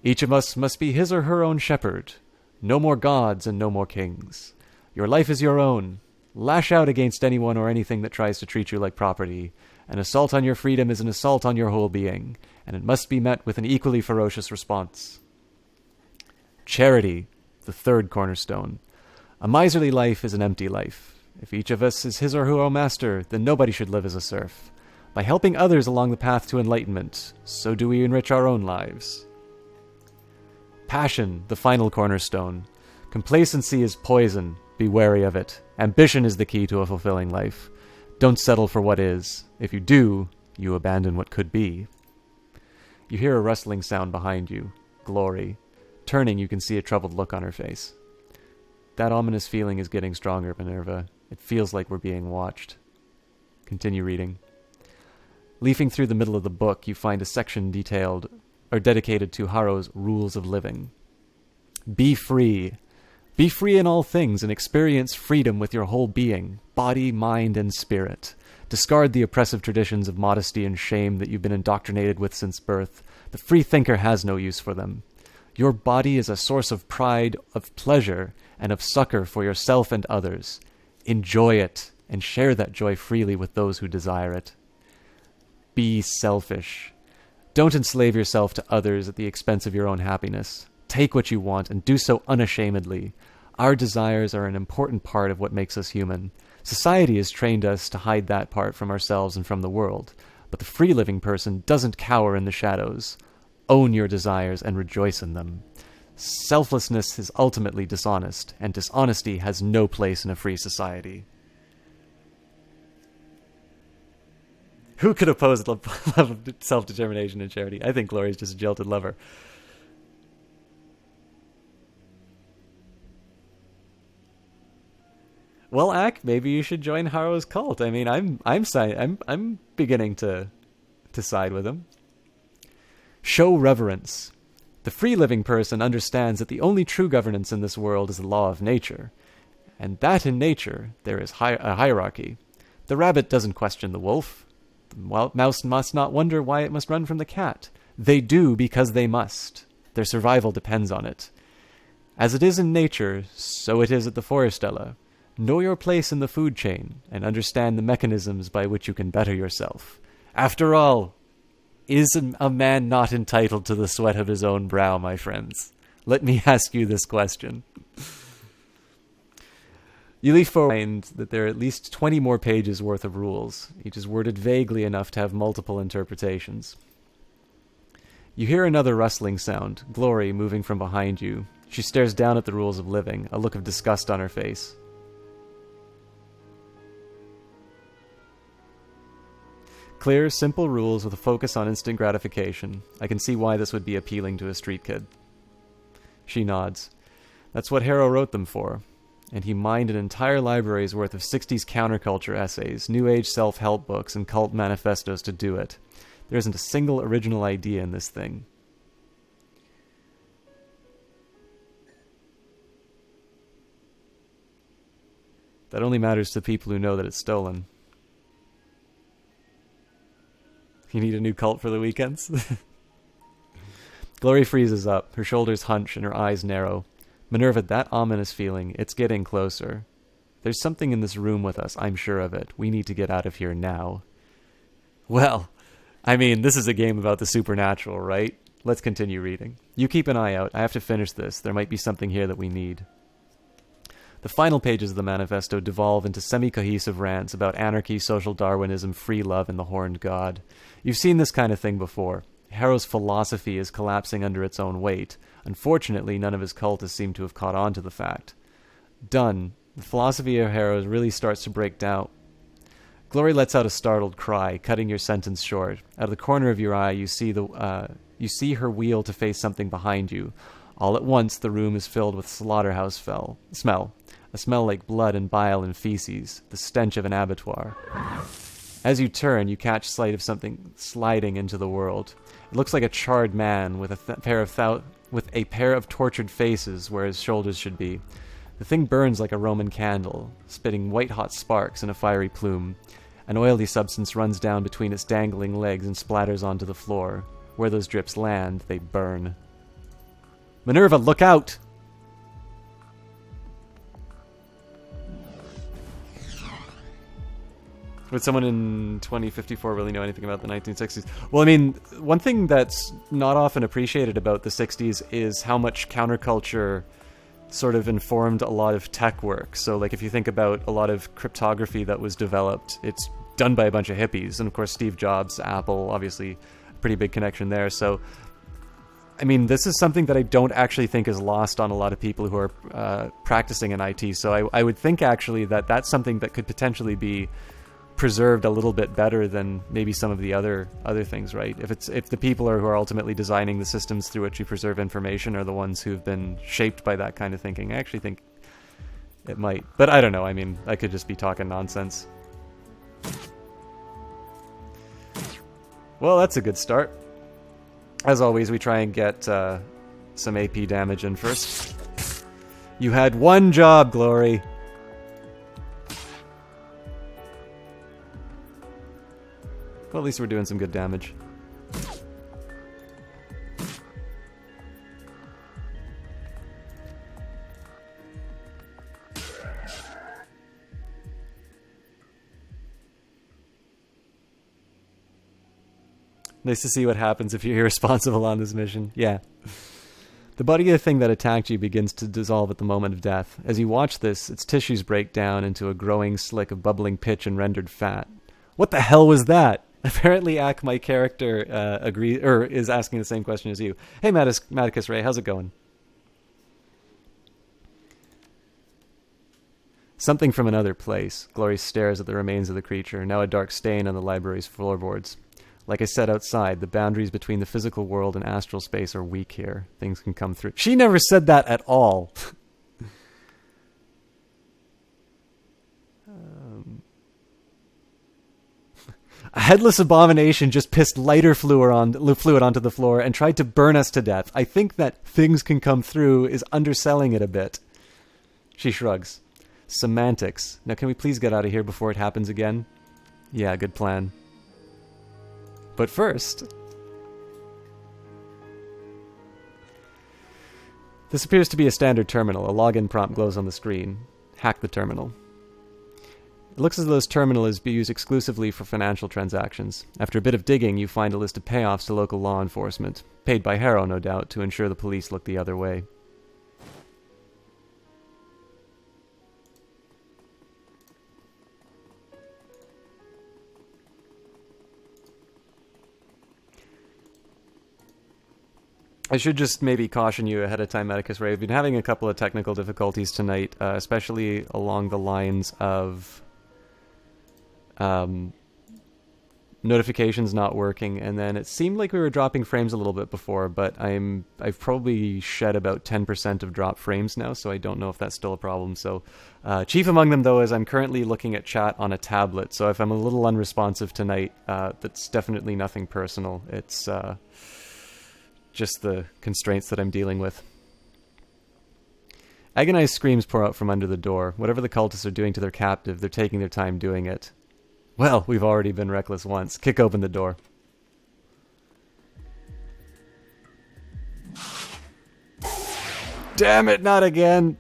Each of us must be his or her own shepherd. No more gods and no more kings. Your life is your own. Lash out against anyone or anything that tries to treat you like property. An assault on your freedom is an assault on your whole being, and it must be met with an equally ferocious response. Charity, the third cornerstone. A miserly life is an empty life. If each of us is his or her own master, then nobody should live as a serf. By helping others along the path to enlightenment, so do we enrich our own lives. Passion, the final cornerstone. Complacency is poison. Be wary of it. Ambition is the key to a fulfilling life. Don't settle for what is. If you do, you abandon what could be. You hear a rustling sound behind you. Glory. Turning, you can see a troubled look on her face. That ominous feeling is getting stronger, Minerva. It feels like we're being watched. Continue reading. Leafing through the middle of the book, you find a section dedicated to Harrow's rules of living. Be free. Be free in all things and experience freedom with your whole being, body, mind, and spirit. Discard the oppressive traditions of modesty and shame that you've been indoctrinated with since birth. The free thinker has no use for them. Your body is a source of pride, of pleasure, and of succor for yourself and others. Enjoy it, and share that joy freely with those who desire it. Be selfish. Don't enslave yourself to others at the expense of your own happiness. Take what you want and do so unashamedly. Our desires are an important part of what makes us human. Society has trained us to hide that part from ourselves and from the world. But the free-living person doesn't cower in the shadows. Own your desires and rejoice in them. Selflessness is ultimately dishonest, and dishonesty has no place in a free society. Who could oppose love of self-determination and charity? I think Glory's just a jilted lover. Well, Ak, maybe you should join Harrow's cult. I mean, I'm beginning to side with him. Show reverence. The free-living person understands that the only true governance in this world is the law of nature, and that in nature there is a hierarchy. The rabbit doesn't question the wolf. The mouse must not wonder why it must run from the cat. They do because they must. Their survival depends on it. As it is in nature, so it is at the Forestella. Know your place in the food chain, and understand the mechanisms by which you can better yourself. After all, is a man not entitled to the sweat of his own brow, my friends? Let me ask you this question. You leaf forward that there are at least 20 more pages worth of rules. Each is worded vaguely enough to have multiple interpretations. You hear another rustling sound, Glory moving from behind you. She stares down at the rules of living, a look of disgust on her face. Clear, simple rules with a focus on instant gratification. I can see why this would be appealing to a street kid. She nods. That's what Harrow wrote them for. And he mined an entire library's worth of 60s counterculture essays, New Age self-help books, and cult manifestos to do it. There isn't a single original idea in this thing. That only matters to people who know that it's stolen. You need a new cult for the weekends? Glory freezes up, her shoulders hunch and her eyes narrow. Minerva, that ominous feeling, it's getting closer. There's something in this room with us, I'm sure of it. We need to get out of here now. Well, I mean, this is a game about the supernatural, right? Let's continue reading. You keep an eye out. I have to finish this. There might be something here that we need. The final pages of the manifesto devolve into semi-cohesive rants about anarchy, social Darwinism, free love, and the horned god. You've seen this kind of thing before. Harrow's philosophy is collapsing under its own weight. Unfortunately, none of his cultists seem to have caught on to the fact. Done. The philosophy of Harrow's really starts to break down. Glory lets out a startled cry, cutting your sentence short. Out of the corner of your eye, you see her wheel to face something behind you. All at once, the room is filled with slaughterhouse smell. A smell like blood and bile and feces, the stench of an abattoir. As you turn, you catch sight of something sliding into the world. It looks like a charred man with a pair of tortured faces where his shoulders should be. The thing burns like a Roman candle, spitting white-hot sparks in a fiery plume. An oily substance runs down between its dangling legs and splatters onto the floor. Where those drips land, they burn. Minerva, look out! Would someone in 2054 really know anything about the 1960s? Well, I mean, one thing that's not often appreciated about the 60s is how much counterculture sort of informed a lot of tech work. So, like, if you think about a lot of cryptography that was developed, it's done by a bunch of hippies. And, of course, Steve Jobs, Apple, obviously, a pretty big connection there. So, I mean, this is something that I don't actually think is lost on a lot of people who are practicing in IT. So I would think, actually, that that's something that could potentially be preserved a little bit better than maybe some of the other things, right? If the people who are ultimately designing the systems through which you preserve information are the ones who've been shaped by that kind of thinking, I actually think it might. But I don't know. I mean, I could just be talking nonsense. Well, that's a good start. As always, we try and get some AP damage in first. You had one job, Glory. Well, at least we're doing some good damage. Nice to see what happens if you're irresponsible on this mission. Yeah. The body of the thing that attacked you begins to dissolve at the moment of death. As you watch this, its tissues break down into a growing slick of bubbling pitch and rendered fat. What the hell was that? Apparently, Ak, my character, is asking the same question as you. Hey, Maticus Ray, how's it going? Something from another place. Glory stares at the remains of the creature, now a dark stain on the library's floorboards. Like I said outside, the boundaries between the physical world and astral space are weak here. Things can come through. She never said that at all. A headless abomination just pissed lighter fluid onto the floor and tried to burn us to death. I think that things can come through is underselling it a bit. She shrugs. Semantics. Now can we please get out of here before it happens again? Yeah, good plan. But first... This appears to be a standard terminal. A login prompt glows on the screen. Hack the terminal. It looks as though this terminal is used exclusively for financial transactions. After a bit of digging, you find a list of payoffs to local law enforcement. Paid by Harrow, no doubt, to ensure the police look the other way. I should just maybe caution you ahead of time, Medicus Ray. I've been having a couple of technical difficulties tonight, especially along the lines of notifications not working, and then it seemed like we were dropping frames a little bit before, but I've probably shed about 10% of drop frames now, so I don't know if that's still a problem. So chief among them, though, is I'm currently looking at chat on a tablet, so if I'm a little unresponsive tonight, that's definitely nothing personal. It's just the constraints that I'm dealing with. Agonized screams pour out from under the door. Whatever the cultists are doing to their captive, they're taking their time doing it. Well, we've already been reckless once. Kick open the door. Damn it, not again!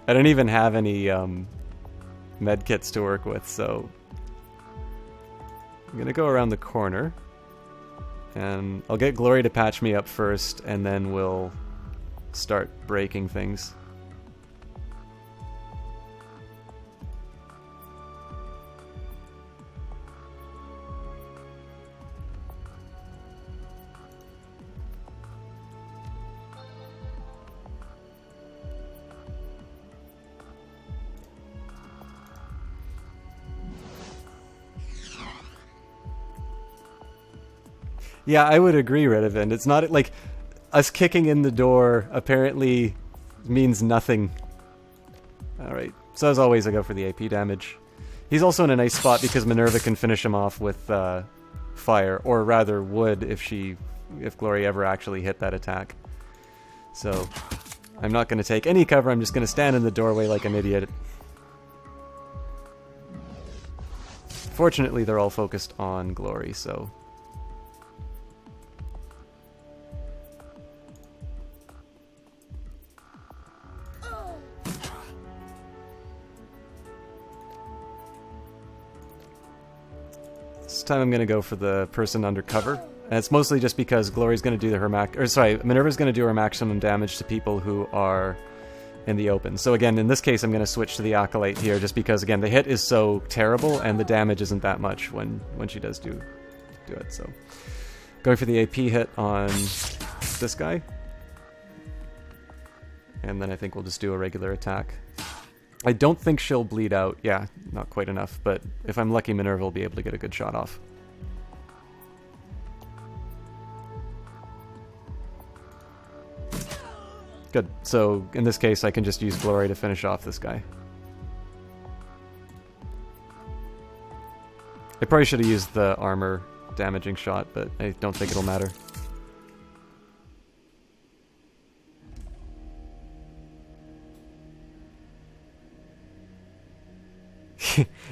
I don't even have any medkits to work with, so I'm gonna go around the corner and I'll get Glory to patch me up first, and then we'll start breaking things. Yeah, I would agree, Redivend. It's not like us kicking in the door apparently means nothing. Alright, so as always I go for the AP damage. He's also in a nice spot because Minerva can finish him off with fire, or rather would if Glory ever actually hit that attack. So I'm not going to take any cover, I'm just going to stand in the doorway like an idiot. Fortunately, they're all focused on Glory, so... This time I'm going to go for the person undercover. And it's mostly just because Glory's going to do Minerva's going to do her maximum damage to people who are in the open. So again, in this case, I'm going to switch to the Acolyte here, just because, again, the hit is so terrible, and the damage isn't that much when she does do it. So going for the AP hit on this guy. And then I think we'll just do a regular attack. I don't think she'll bleed out. Yeah, not quite enough, but if I'm lucky, Minerva will be able to get a good shot off. Good. So, in this case, I can just use Glory to finish off this guy. I probably should have used the armor damaging shot, but I don't think it'll matter.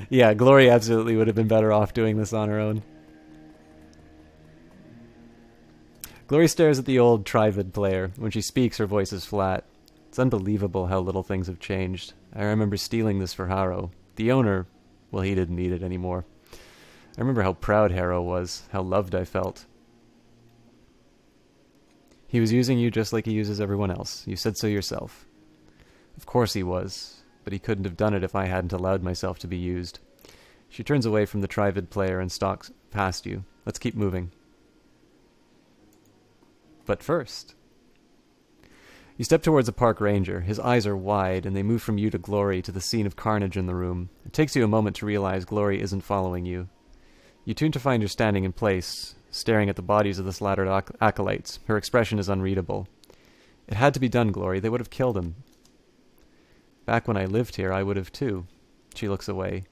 Yeah, Glory absolutely would have been better off doing this on her own. Glory stares at the old Trivid player. When she speaks, her voice is flat. It's unbelievable how little things have changed. I remember stealing this for Harrow. The owner, well, he didn't need it anymore. I remember how proud Harrow was, how loved I felt. He was using you just like he uses everyone else. You said so yourself. Of course he was, but he couldn't have done it if I hadn't allowed myself to be used. She turns away from the Trivid player and stalks past you. Let's keep moving. But first... You step towards a park ranger. His eyes are wide, and they move from you to Glory to the scene of carnage in the room. It takes you a moment to realize Glory isn't following you. You tune to find her standing in place, staring at the bodies of the slaughtered acolytes. Her expression is unreadable. It had to be done, Glory. They would have killed him. Back when I lived here, I would have too. She looks away.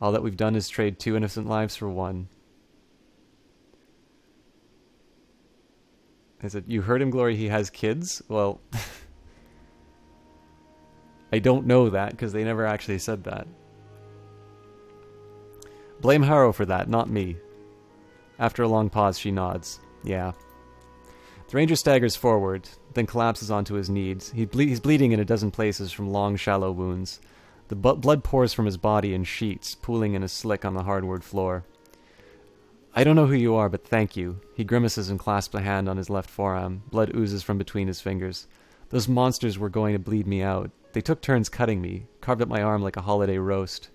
All that we've done is trade 2 innocent lives for 1. I said, you heard him, Glory, he has kids? Well, I don't know that, because they never actually said that. Blame Harrow for that, not me. After a long pause, she nods. Yeah. The ranger staggers forward, then collapses onto his knees. He's bleeding in a dozen places from long, shallow wounds. The blood pours from his body in sheets, pooling in a slick on the hardwood floor. I don't know who you are, but thank you. He grimaces and clasps a hand on his left forearm. Blood oozes from between his fingers. Those monsters were going to bleed me out. They took turns cutting me, carved up my arm like a holiday roast.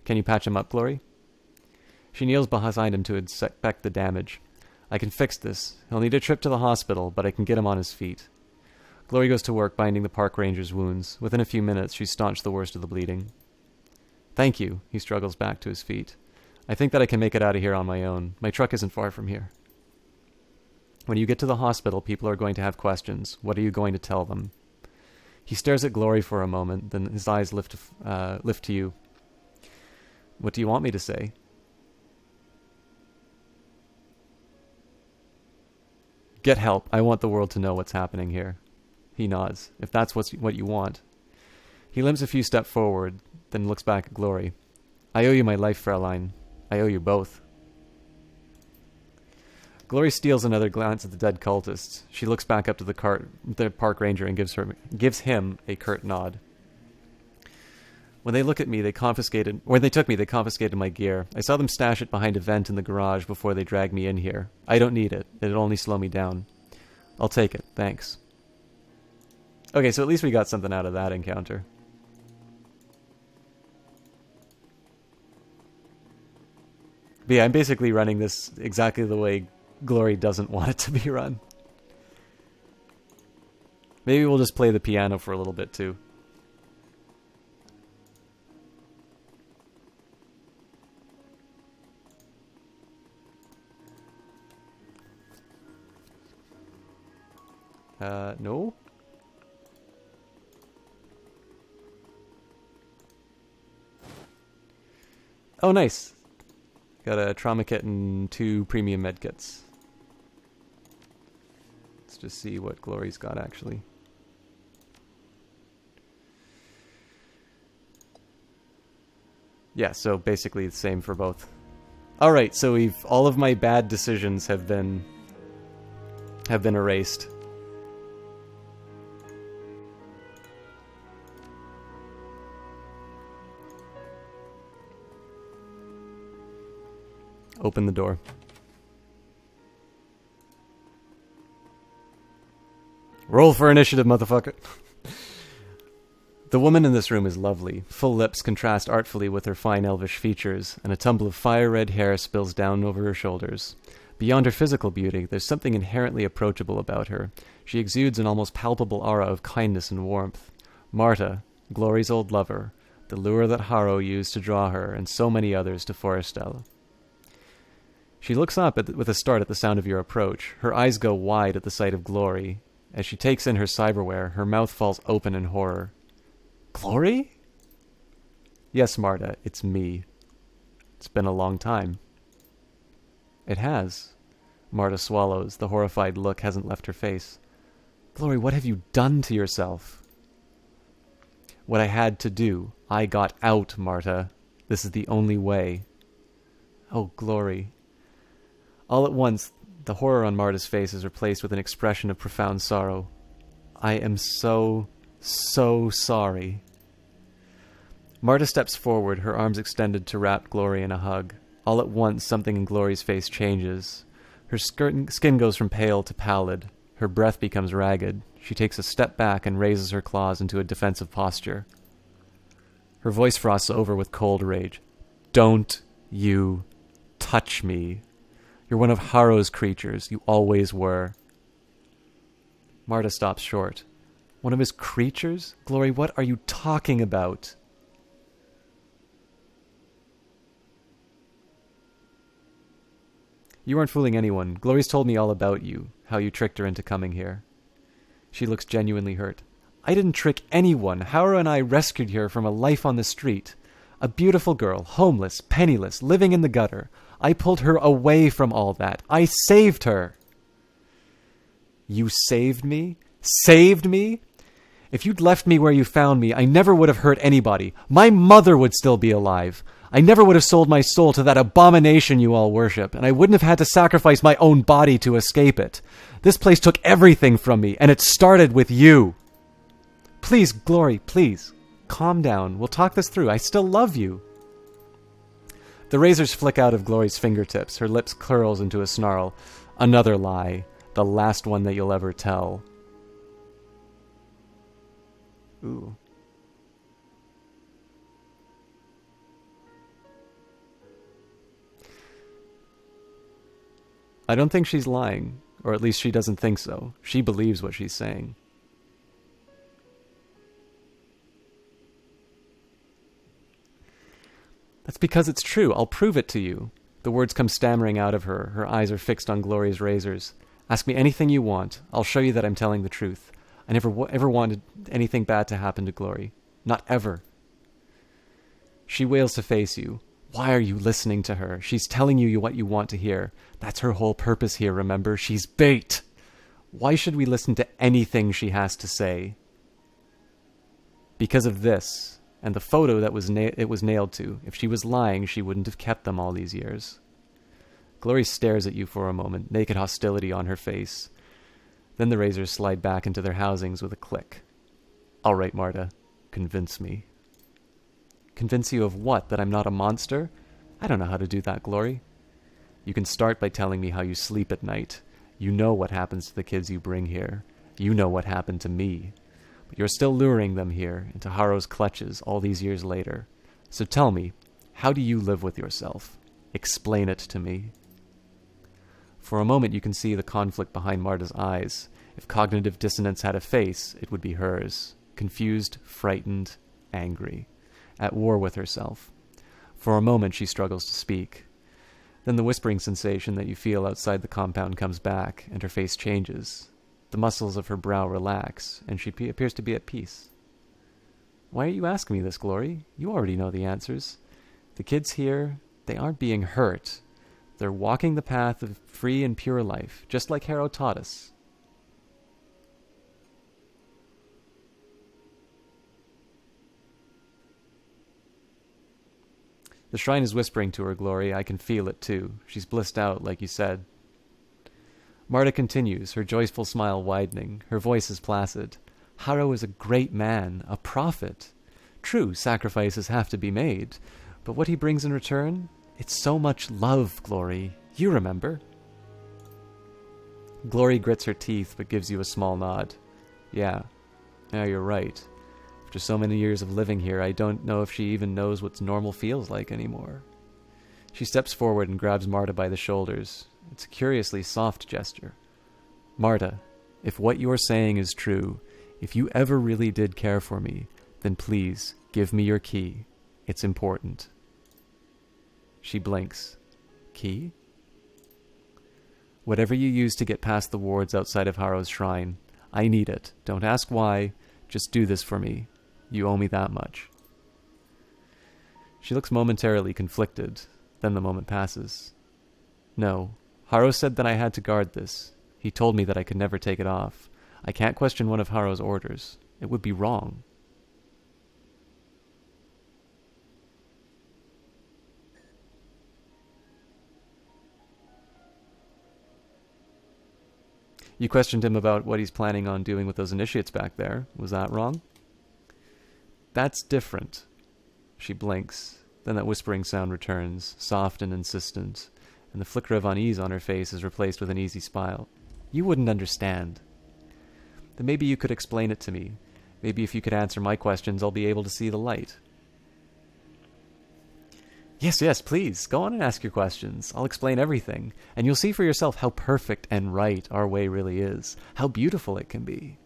Can you patch him up, Glory? She kneels behind him to inspect the damage. I can fix this. He'll need a trip to the hospital, but I can get him on his feet. Glory goes to work binding the park ranger's wounds. Within a few minutes, she's staunched the worst of the bleeding. Thank you. He struggles back to his feet. I think that I can make it out of here on my own. My truck isn't far from here. When you get to the hospital, people are going to have questions. What are you going to tell them? He stares at Glory for a moment, then his eyes lift to you. What do you want me to say? Get help. I want the world to know what's happening here. He nods. If that's what you want. He limps a few steps forward, then looks back at Glory. I owe you my life, Fraulein. I owe you both. Glory steals another glance at the dead cultists. She looks back up to the park ranger and gives him a curt nod. When they took me, they confiscated my gear. I saw them stash it behind a vent in the garage before they dragged me in here. I don't need it. It'd only slow me down. I'll take it. Thanks. Okay, so at least we got something out of that encounter. But yeah, I'm basically running this exactly the way Glory doesn't want it to be run. Maybe we'll just play the piano for a little bit too. No? Oh, nice. Got a trauma kit and 2 premium med kits. Let's just see what Glory's got, actually. Yeah, so basically the same for both. Alright, so all of my bad decisions have been erased. Open the door. Roll for initiative, motherfucker. The woman in this room is lovely. Full lips contrast artfully with her fine elvish features, and a tumble of fire-red hair spills down over her shoulders. Beyond her physical beauty, there's something inherently approachable about her. She exudes an almost palpable aura of kindness and warmth. Marta, Glory's old lover, the lure that Harrow used to draw her, and so many others to Forestella. She looks up with a start at the sound of your approach. Her eyes go wide at the sight of Glory. As she takes in her cyberware, her mouth falls open in horror. Glory? Yes, Marta, it's me. It's been a long time. It has. Marta swallows. The horrified look hasn't left her face. Glory, what have you done to yourself? What I had to do. I got out, Marta. This is the only way. Oh, Glory. All at once, the horror on Marta's face is replaced with an expression of profound sorrow. I am so So sorry. Marta steps forward, her arms extended to wrap Glory in a hug. All at once, something in Glory's face changes. Her skin goes from pale to pallid. Her breath becomes ragged. She takes a step back and raises her claws into a defensive posture. Her voice frosts over with cold rage. Don't you touch me. You're one of Harrow's creatures. You always were. Marta stops short. One of his creatures? Glory, what are you talking about? You aren't fooling anyone. Glory's told me all about you, how you tricked her into coming here. She looks genuinely hurt. I didn't trick anyone. Harrow and I rescued her from a life on the street. A beautiful girl, homeless, penniless, living in the gutter. I pulled her away from all that. I saved her. You saved me? Saved me? If you'd left me where you found me, I never would have hurt anybody. My mother would still be alive. I never would have sold my soul to that abomination you all worship, and I wouldn't have had to sacrifice my own body to escape it. This place took everything from me, and it started with you. Please, Glory, please. Calm down. We'll talk this through. I still love you. The razors flick out of Glory's fingertips. Her lips curls into a snarl. Another lie. The last one that you'll ever tell. Ooh. I don't think she's lying, or at least she doesn't think so. She believes what she's saying. That's because it's true. I'll prove it to you. The words come stammering out of her. Her eyes are fixed on Glory's razors. Ask me anything you want. I'll show you that I'm telling the truth. I never ever wanted anything bad to happen to Glory. Not ever. She wails to face you. Why are you listening to her? She's telling you what you want to hear. That's her whole purpose here, remember? She's bait. Why should we listen to anything she has to say? Because of this, and the photo that it was nailed to. If she was lying, she wouldn't have kept them all these years. Glory stares at you for a moment, naked hostility on her face. Then the razors slide back into their housings with a click. All right, Marta. Convince me. Convince you of what? That I'm not a monster? I don't know how to do that, Glory. You can start by telling me how you sleep at night. You know what happens to the kids you bring here. You know what happened to me. But you're still luring them here, into Harrow's clutches, all these years later. So tell me, how do you live with yourself? Explain it to me. For a moment you can see the conflict behind Marta's eyes. If cognitive dissonance had a face, it would be hers. Confused, frightened, angry. At war with herself. For a moment she struggles to speak. Then the whispering sensation that you feel outside the compound comes back, and her face changes. The muscles of her brow relax, and she appears to be at peace. Why are you asking me this, Glory? You already know the answers. The kids here, they aren't being hurt. They're walking the path of free and pure life, just like Harrow taught us. The shrine is whispering to her, Glory. I can feel it, too. She's blissed out, like you said. Marta continues, her joyful smile widening. Her voice is placid. Harrow is a great man, a prophet. True, sacrifices have to be made. But what he brings in return? It's so much love, Glory. You remember. Glory grits her teeth, but gives you a small nod. Yeah, you're right. After so many years of living here, I don't know if she even knows what normal feels like anymore. She steps forward and grabs Marta by the shoulders. It's a curiously soft gesture. Marta, if what you're saying is true, if you ever really did care for me, then please give me your key. It's important. She blinks. Key? Whatever you use to get past the wards outside of Harrow's shrine, I need it. Don't ask why. Just do this for me. You owe me that much. She looks momentarily conflicted. Then the moment passes. No. Harrow said that I had to guard this. He told me that I could never take it off. I can't question one of Harrow's orders. It would be wrong. You questioned him about what he's planning on doing with those initiates back there. Was that wrong? That's different. She blinks. Then that whispering sound returns, soft and insistent, and the flicker of unease on her face is replaced with an easy smile. You wouldn't understand. Then maybe you could explain it to me. Maybe if you could answer my questions, I'll be able to see the light. Yes, please. Go on and ask your questions. I'll explain everything, and you'll see for yourself how perfect and right our way really is, how beautiful it can be.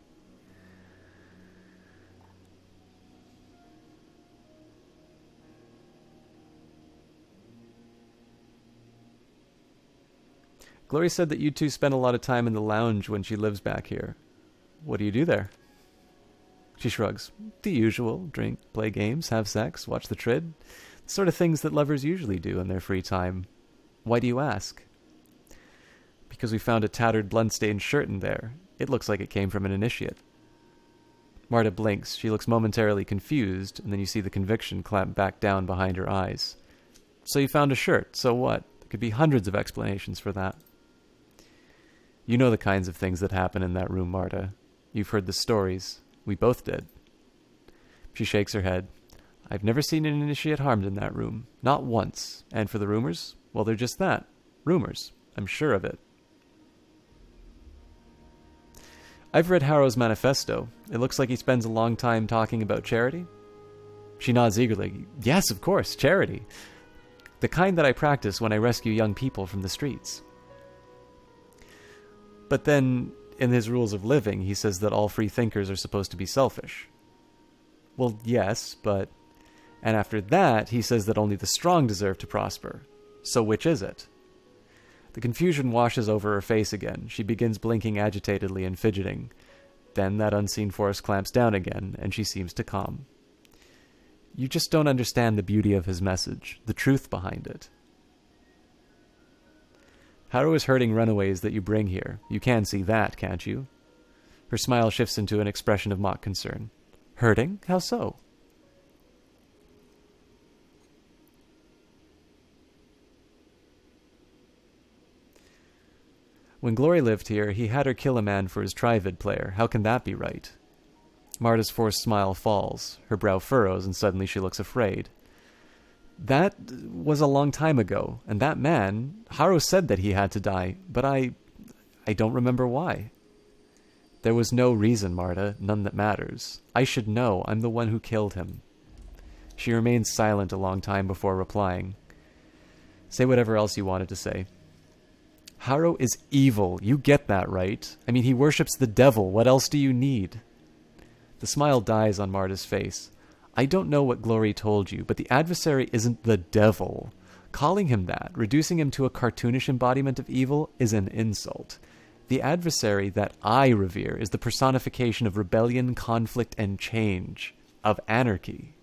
Glory said that you two spend a lot of time in the lounge when she lives back here. What do you do there? She shrugs. The usual. Drink, play games, have sex, watch the trid. The sort of things that lovers usually do in their free time. Why do you ask? Because we found a tattered blood-stained shirt in there. It looks like it came from an initiate. Marta blinks. She looks momentarily confused, and then you see the conviction clamp back down behind her eyes. So you found a shirt. So what? There could be hundreds of explanations for that. You know the kinds of things that happen in that room, Marta. You've heard the stories. We both did. She shakes her head. I've never seen an initiate harmed in that room. Not once. And for the rumors? Well, they're just that. Rumors. I'm sure of it. I've read Harrow's manifesto. It looks like he spends a long time talking about charity. She nods eagerly. Yes, of course, charity. The kind that I practice when I rescue young people from the streets. But then, in his rules of living, he says that all free thinkers are supposed to be selfish. Well, yes, but... And after that, he says that only the strong deserve to prosper. So which is it? The confusion washes over her face again. She begins blinking agitatedly and fidgeting. Then that unseen force clamps down again, and she seems to calm. You just don't understand the beauty of his message, the truth behind it. Harrow is hurting runaways that you bring here. You can see that, can't you? Her smile shifts into an expression of mock concern. Hurting? How so? When Glory lived here, he had her kill a man for his Trivid player. How can that be right? Marta's forced smile falls. Her brow furrows, and suddenly she looks afraid. That was a long time ago, and that man, Harrow said that he had to die, but I don't remember why. There was no reason, Marta, none that matters. I should know. I'm the one who killed him. She remained silent a long time before replying. Say whatever else you wanted to say. Harrow is evil. You get that, right? I mean, he worships the devil. What else do you need? The smile dies on Marta's face. I don't know what Glory told you, but the adversary isn't the devil. Calling him that, reducing him to a cartoonish embodiment of evil, is an insult. The adversary that I revere is the personification of rebellion, conflict, and change. Of anarchy.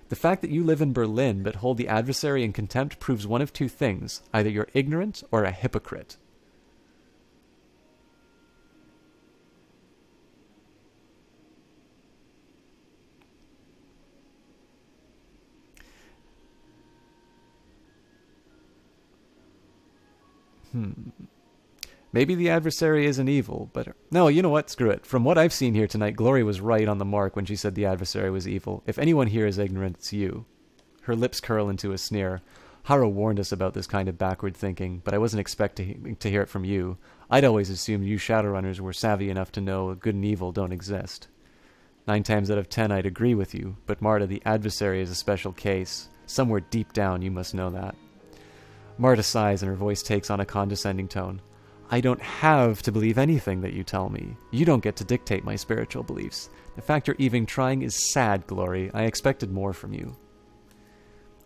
The fact that you live in Berlin but hold the adversary in contempt proves one of two things. Either you're ignorant or a hypocrite. Maybe the adversary isn't evil, but... No, you know what? Screw it. From what I've seen here tonight, Glory was right on the mark when she said the adversary was evil. If anyone here is ignorant, it's you. Her lips curl into a sneer. Harrow warned us about this kind of backward thinking, but I wasn't expecting to hear it from you. I'd always assumed you Shadowrunners were savvy enough to know good and evil don't exist. 9 times out of 10 I'd agree with you, but Marta, the adversary is a special case. Somewhere deep down you must know that. Marta sighs and her voice takes on a condescending tone. I don't have to believe anything that you tell me. You don't get to dictate my spiritual beliefs. The fact you're even trying is sad, Glory. I expected more from you.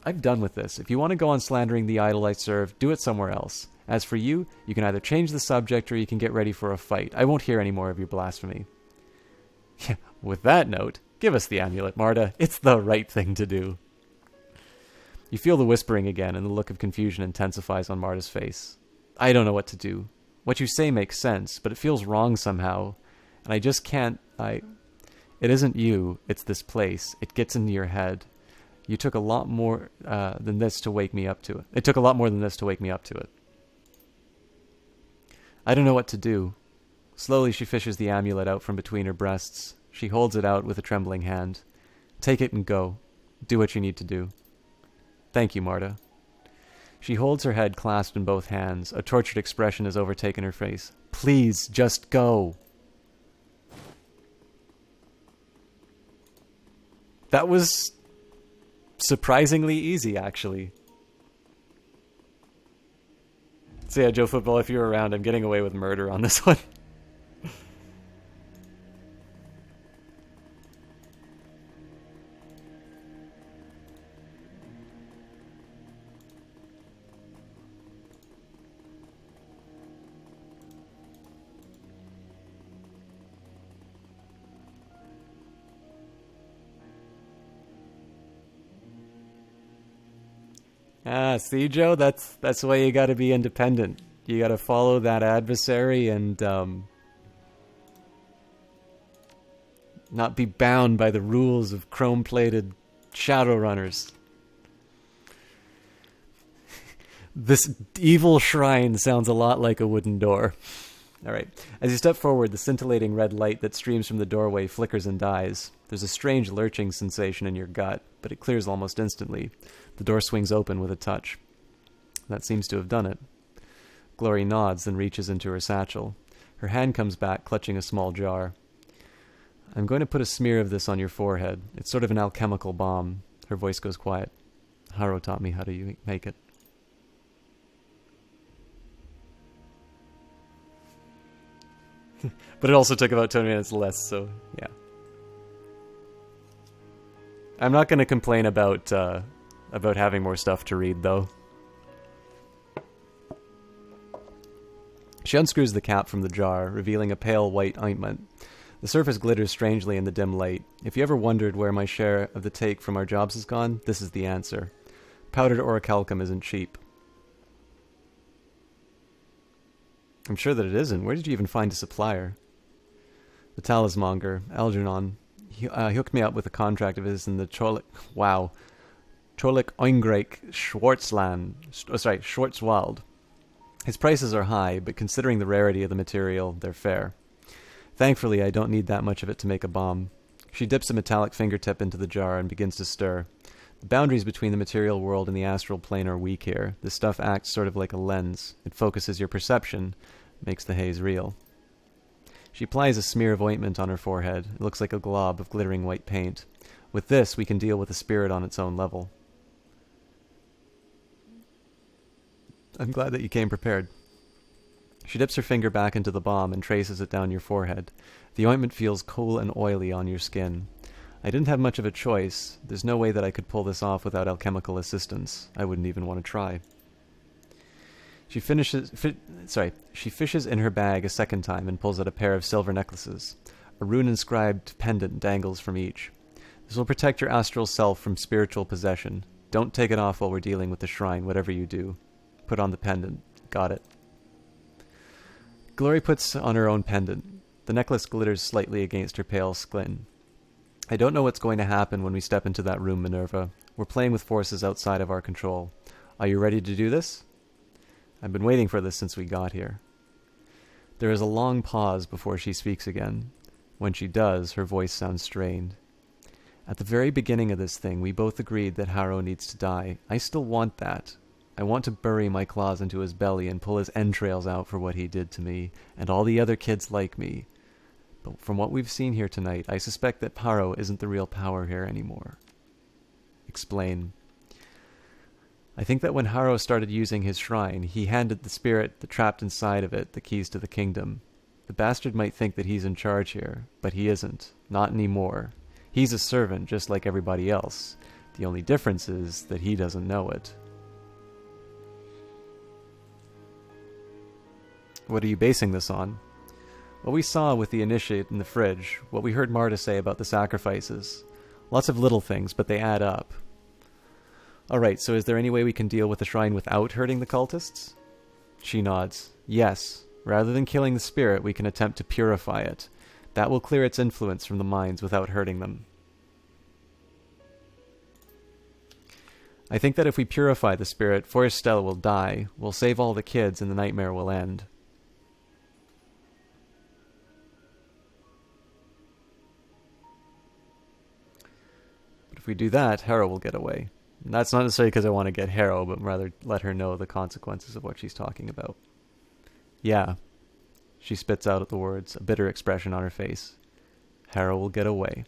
I'm done with this. If you want to go on slandering the idol I serve, do it somewhere else. As for you, you can either change the subject or you can get ready for a fight. I won't hear any more of your blasphemy. With that note, give us the amulet, Marta. It's the right thing to do. You feel the whispering again, and the look of confusion intensifies on Marta's face. I don't know what to do. What you say makes sense, but it feels wrong somehow. And I just can't... It isn't you, it's this place. It gets into your head. You took a lot more than this to wake me up to it. It took a lot more than this to wake me up to it. I don't know what to do. Slowly she fishes the amulet out from between her breasts. She holds it out with a trembling hand. Take it and go. Do what you need to do. Thank you, Marta. She holds her head clasped in both hands. A tortured expression has overtaken her face. Please, just go. That was surprisingly easy, actually. So yeah, Joe Football, if you're around, I'm getting away with murder on this one. See, Joe, that's the way you gotta be independent. You gotta follow that adversary and not be bound by the rules of chrome-plated Shadowrunners. This evil shrine sounds a lot like a wooden door. Alright. As you step forward, the scintillating red light that streams from the doorway flickers and dies. There's a strange lurching sensation in your gut, but it clears almost instantly. The door swings open with a touch. That seems to have done it. Glory nods, then reaches into her satchel. Her hand comes back, clutching a small jar. I'm going to put a smear of this on your forehead. It's sort of an alchemical balm. Her voice goes quiet. Haro taught me how to make it. But it also took about 20 minutes less, so yeah. I'm not going to complain about having more stuff to read, though. She unscrews the cap from the jar, revealing a pale white ointment. The surface glitters strangely in the dim light. If you ever wondered where my share of the take from our jobs has gone, this is the answer. Powdered orichalcum isn't cheap. I'm sure that it isn't. Where did you even find a supplier? The talismonger, Algernon. He hooked me up with a contract of his in the Chorlik Oingreich Schwarzwald. His prices are high, but considering the rarity of the material, they're fair. Thankfully, I don't need that much of it to make a bomb. She dips a metallic fingertip into the jar and begins to stir. The boundaries between the material world and the astral plane are weak here. This stuff acts sort of like a lens. It focuses your perception, makes the haze real. She applies a smear of ointment on her forehead. It looks like a glob of glittering white paint. With this, we can deal with the spirit on its own level. I'm glad that you came prepared. She dips her finger back into the balm and traces it down your forehead. The ointment feels cool and oily on your skin. I didn't have much of a choice. There's no way that I could pull this off without alchemical assistance. I wouldn't even want to try. She fishes in her bag a second time and pulls out a pair of silver necklaces. A rune-inscribed pendant dangles from each. This will protect your astral self from spiritual possession. Don't take it off while we're dealing with the shrine, whatever you do. Put on the pendant. Got it. Glory puts on her own pendant. The necklace glitters slightly against her pale skin. I don't know what's going to happen when we step into that room, Minerva. We're playing with forces outside of our control. Are you ready to do this? I've been waiting for this since we got here. There is a long pause before she speaks again. When she does, her voice sounds strained. At the very beginning of this thing, we both agreed that Haro needs to die. I still want that. I want to bury my claws into his belly and pull his entrails out for what he did to me, and all the other kids like me. But from what we've seen here tonight, I suspect that Haro isn't the real power here anymore. Explain. I think that when Haro started using his shrine, he handed the spirit that trapped inside of it the keys to the kingdom. The bastard might think that he's in charge here, but he isn't. Not anymore. He's a servant, just like everybody else. The only difference is that he doesn't know it. What are you basing this on? What we saw with the initiate in the fridge, what we heard Marta say about the sacrifices. Lots of little things, but they add up. Alright, so is there any way we can deal with the shrine without hurting the cultists? She nods. Yes. Rather than killing the spirit, we can attempt to purify it. That will clear its influence from the minds without hurting them. I think that if we purify the spirit, Forestella will die, we'll save all the kids, and the nightmare will end. If we do that, Harrow will get away. And that's not necessarily because I want to get Harrow, but rather let her know the consequences of what she's talking about. Yeah. She spits out the words, a bitter expression on her face. Harrow will get away.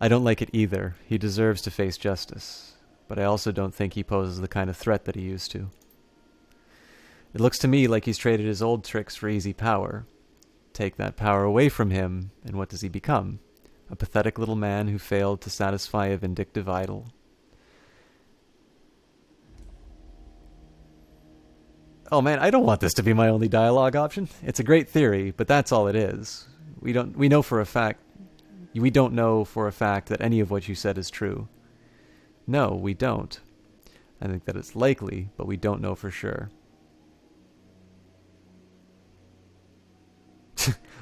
I don't like it either. He deserves to face justice. But I also don't think he poses the kind of threat that he used to. It looks to me like he's traded his old tricks for easy power. Take that power away from him, and what does he become? A pathetic little man who failed to satisfy a vindictive idol. Oh man, I don't want this to be my only dialogue option. It's a great theory, but that's all it is. We don't know for a fact that any of what you said is true. No, we don't. I think that it's likely, but we don't know for sure.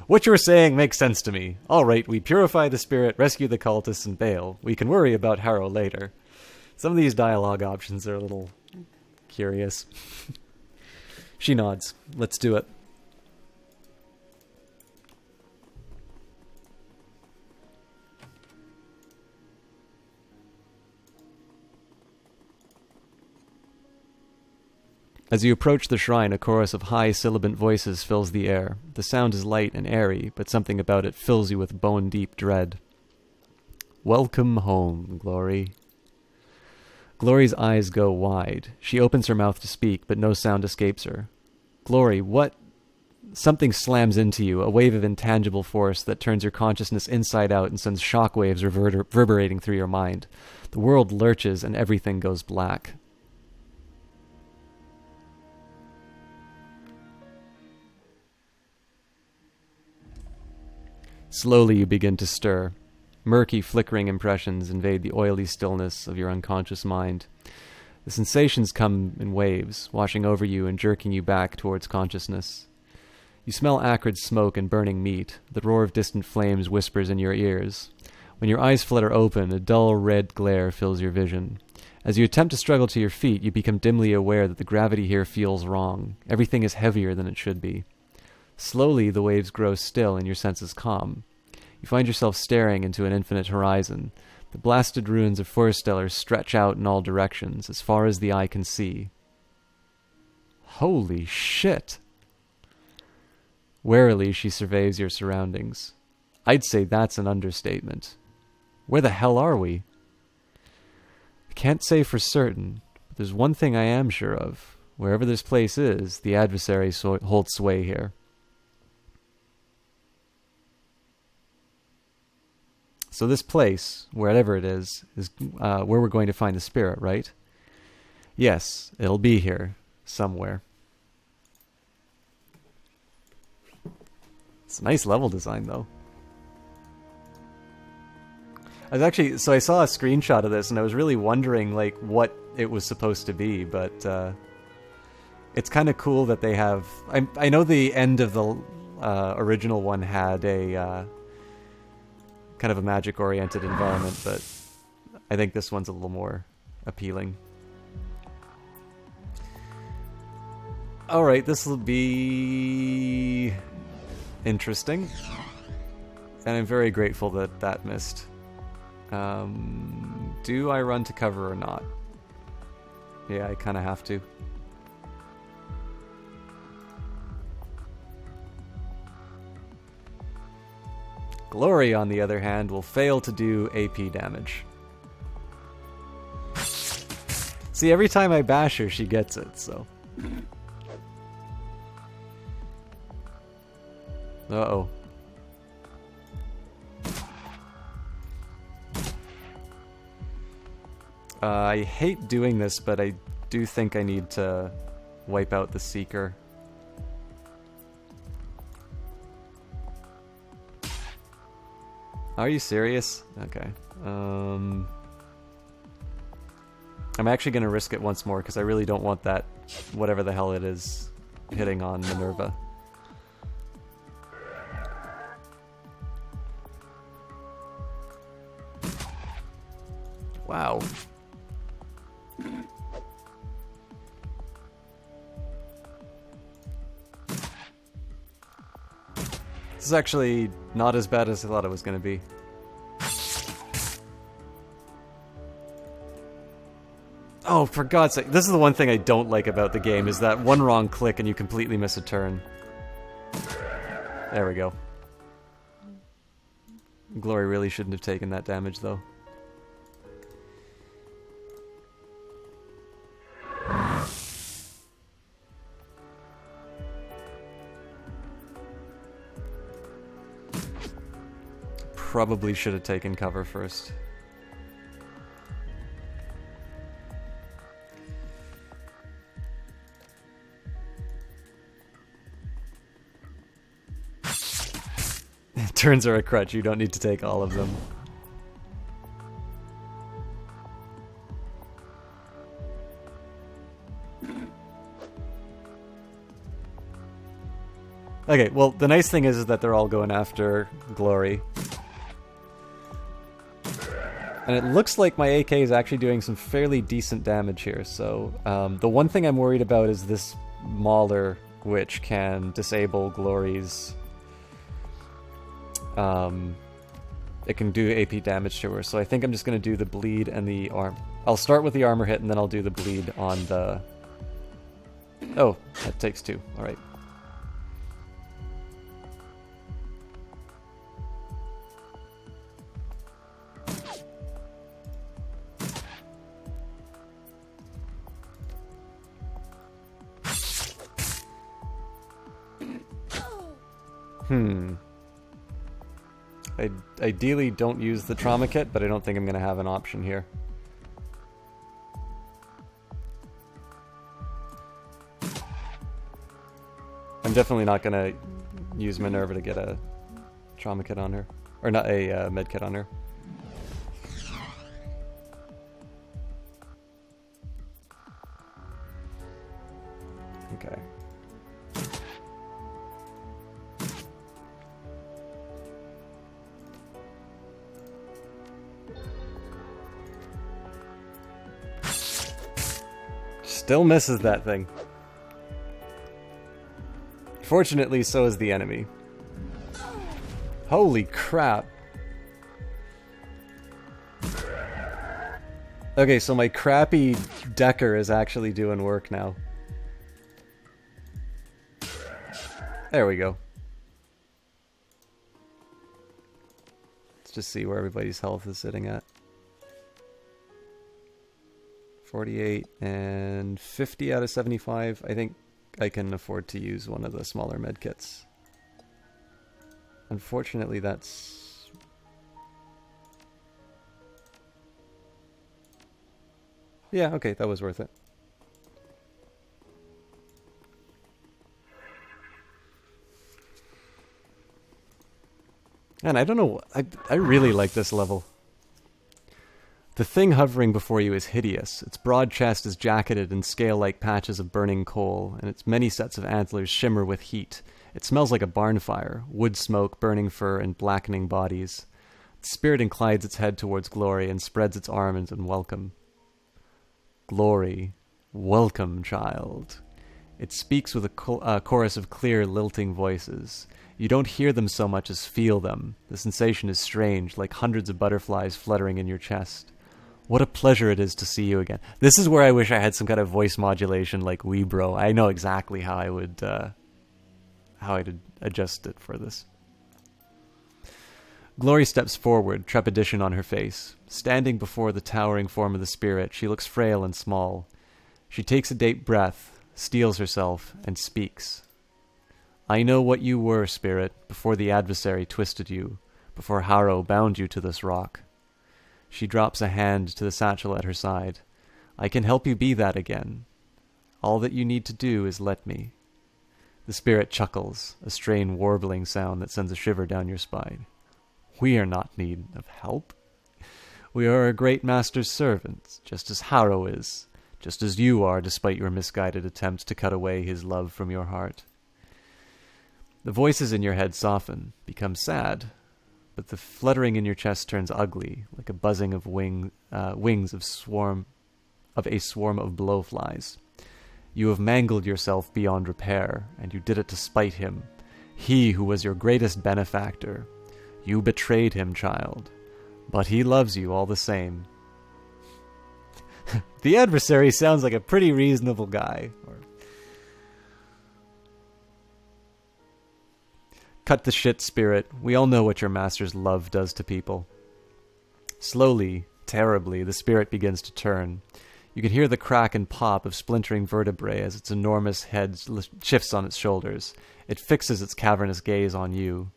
What you're saying makes sense to me. All right, we purify the spirit, rescue the cultists, and bail. We can worry about Harrow later. Some of these dialogue options are a little curious. She nods. Let's do it. As you approach the shrine, a chorus of high, sibilant voices fills the air. The sound is light and airy, but something about it fills you with bone-deep dread. Welcome home, Glory. Glory's eyes go wide. She opens her mouth to speak, but no sound escapes her. Glory, what? Something slams into you, a wave of intangible force that turns your consciousness inside out and sends shockwaves reverberating through your mind. The world lurches and everything goes black. Slowly you begin to stir. Murky, flickering impressions invade the oily stillness of your unconscious mind. The sensations come in waves, washing over you and jerking you back towards consciousness. You smell acrid smoke and burning meat. The roar of distant flames whispers in your ears. When your eyes flutter open, a dull red glare fills your vision. As you attempt to struggle to your feet, you become dimly aware that the gravity here feels wrong. Everything is heavier than it should be. Slowly, the waves grow still and your senses calm. You find yourself staring into an infinite horizon. The blasted ruins of Forstellar stretch out in all directions, as far as the eye can see. Holy shit! Warily, she surveys your surroundings. I'd say that's an understatement. Where the hell are we? I can't say for certain, but there's one thing I am sure of. Wherever this place is, the adversary holds sway here. So this place, wherever it is where we're going to find the spirit, right? Yes, it'll be here, somewhere. It's a nice level design, though. I saw a screenshot of this, and I was really wondering, like, what it was supposed to be, but it's kind of cool that they have... I know the end of the original one had a... kind of a magic-oriented environment, but I think this one's a little more appealing. Alright, this will be interesting. And I'm very grateful that that missed. Do I run to cover or not? Yeah, I kind of have to. Glory, on the other hand, will fail to do AP damage. See, every time I bash her, she gets it, so... Uh-oh. I hate doing this, but I do think I need to wipe out the Seeker. Are you serious? Okay. I'm actually going to risk it once more, because I really don't want that, whatever the hell it is, hitting on Minerva. Wow. This is actually not as bad as I thought it was going to be. Oh, for God's sake. This is the one thing I don't like about the game, is that one wrong click and you completely miss a turn. There we go. Glory really shouldn't have taken that damage, though. Probably should have taken cover first. Turns are a crutch, you don't need to take all of them. Okay, well, the nice thing is that they're all going after Glory. And it looks like my AK is actually doing some fairly decent damage here, so the one thing I'm worried about is this Mauler, which can disable Glory's... it can do AP damage to her, so I think I'm just going to do the bleed and the arm. I'll start with the armor hit, and then I'll do the bleed on the... Oh, that takes 2, alright. I ideally don't use the trauma kit, but I don't think I'm going to have an option here. I'm definitely not going to use Minerva to get a trauma kit on her. Or not a med kit on her. Okay. Still misses that thing. Fortunately, so is the enemy. Holy crap. Okay, so my crappy Decker is actually doing work now. There we go. Let's just see where everybody's health is sitting at. 48 and 50 out of 75. I think I can afford to use one of the smaller medkits. Unfortunately, that's... Yeah, okay, that was worth it. And I don't know, I really like this level. The thing hovering before you is hideous. Its broad chest is jacketed in scale-like patches of burning coal, and its many sets of antlers shimmer with heat. It smells like a barn fire, wood smoke, burning fur, and blackening bodies. The spirit inclines its head towards Glory and spreads its arms in welcome. Glory, welcome, child. It speaks with a chorus of clear, lilting voices. You don't hear them so much as feel them. The sensation is strange, like hundreds of butterflies fluttering in your chest. What a pleasure it is to see you again. This is where I wish I had some kind of voice modulation like Weebro. I know exactly how I would, how I'd adjust it for this. Glory steps forward, trepidation on her face. Standing before the towering form of the spirit, she looks frail and small. She takes a deep breath, steels herself, and speaks. I know what you were, spirit, before the adversary twisted you, before Harrow bound you to this rock. She drops a hand to the satchel at her side. I can help you be that again. All that you need to do is let me. The spirit chuckles, a strained warbling sound that sends a shiver down your spine. We are not in need of help. We are a great master's servants, just as Harrow is, just as you are despite your misguided attempts to cut away his love from your heart. The voices in your head soften, become sad, but the fluttering in your chest turns ugly, like a buzzing of wings of a swarm of blowflies. You have mangled yourself beyond repair, and you did it to spite him, he who was your greatest benefactor. You betrayed him, child, but he loves you all the same. The adversary sounds like a pretty reasonable guy. Cut the shit, spirit. We all know what your master's love does to people. Slowly, terribly, the spirit begins to turn. You can hear the crack and pop of splintering vertebrae as its enormous head shifts on its shoulders. It fixes its cavernous gaze on you.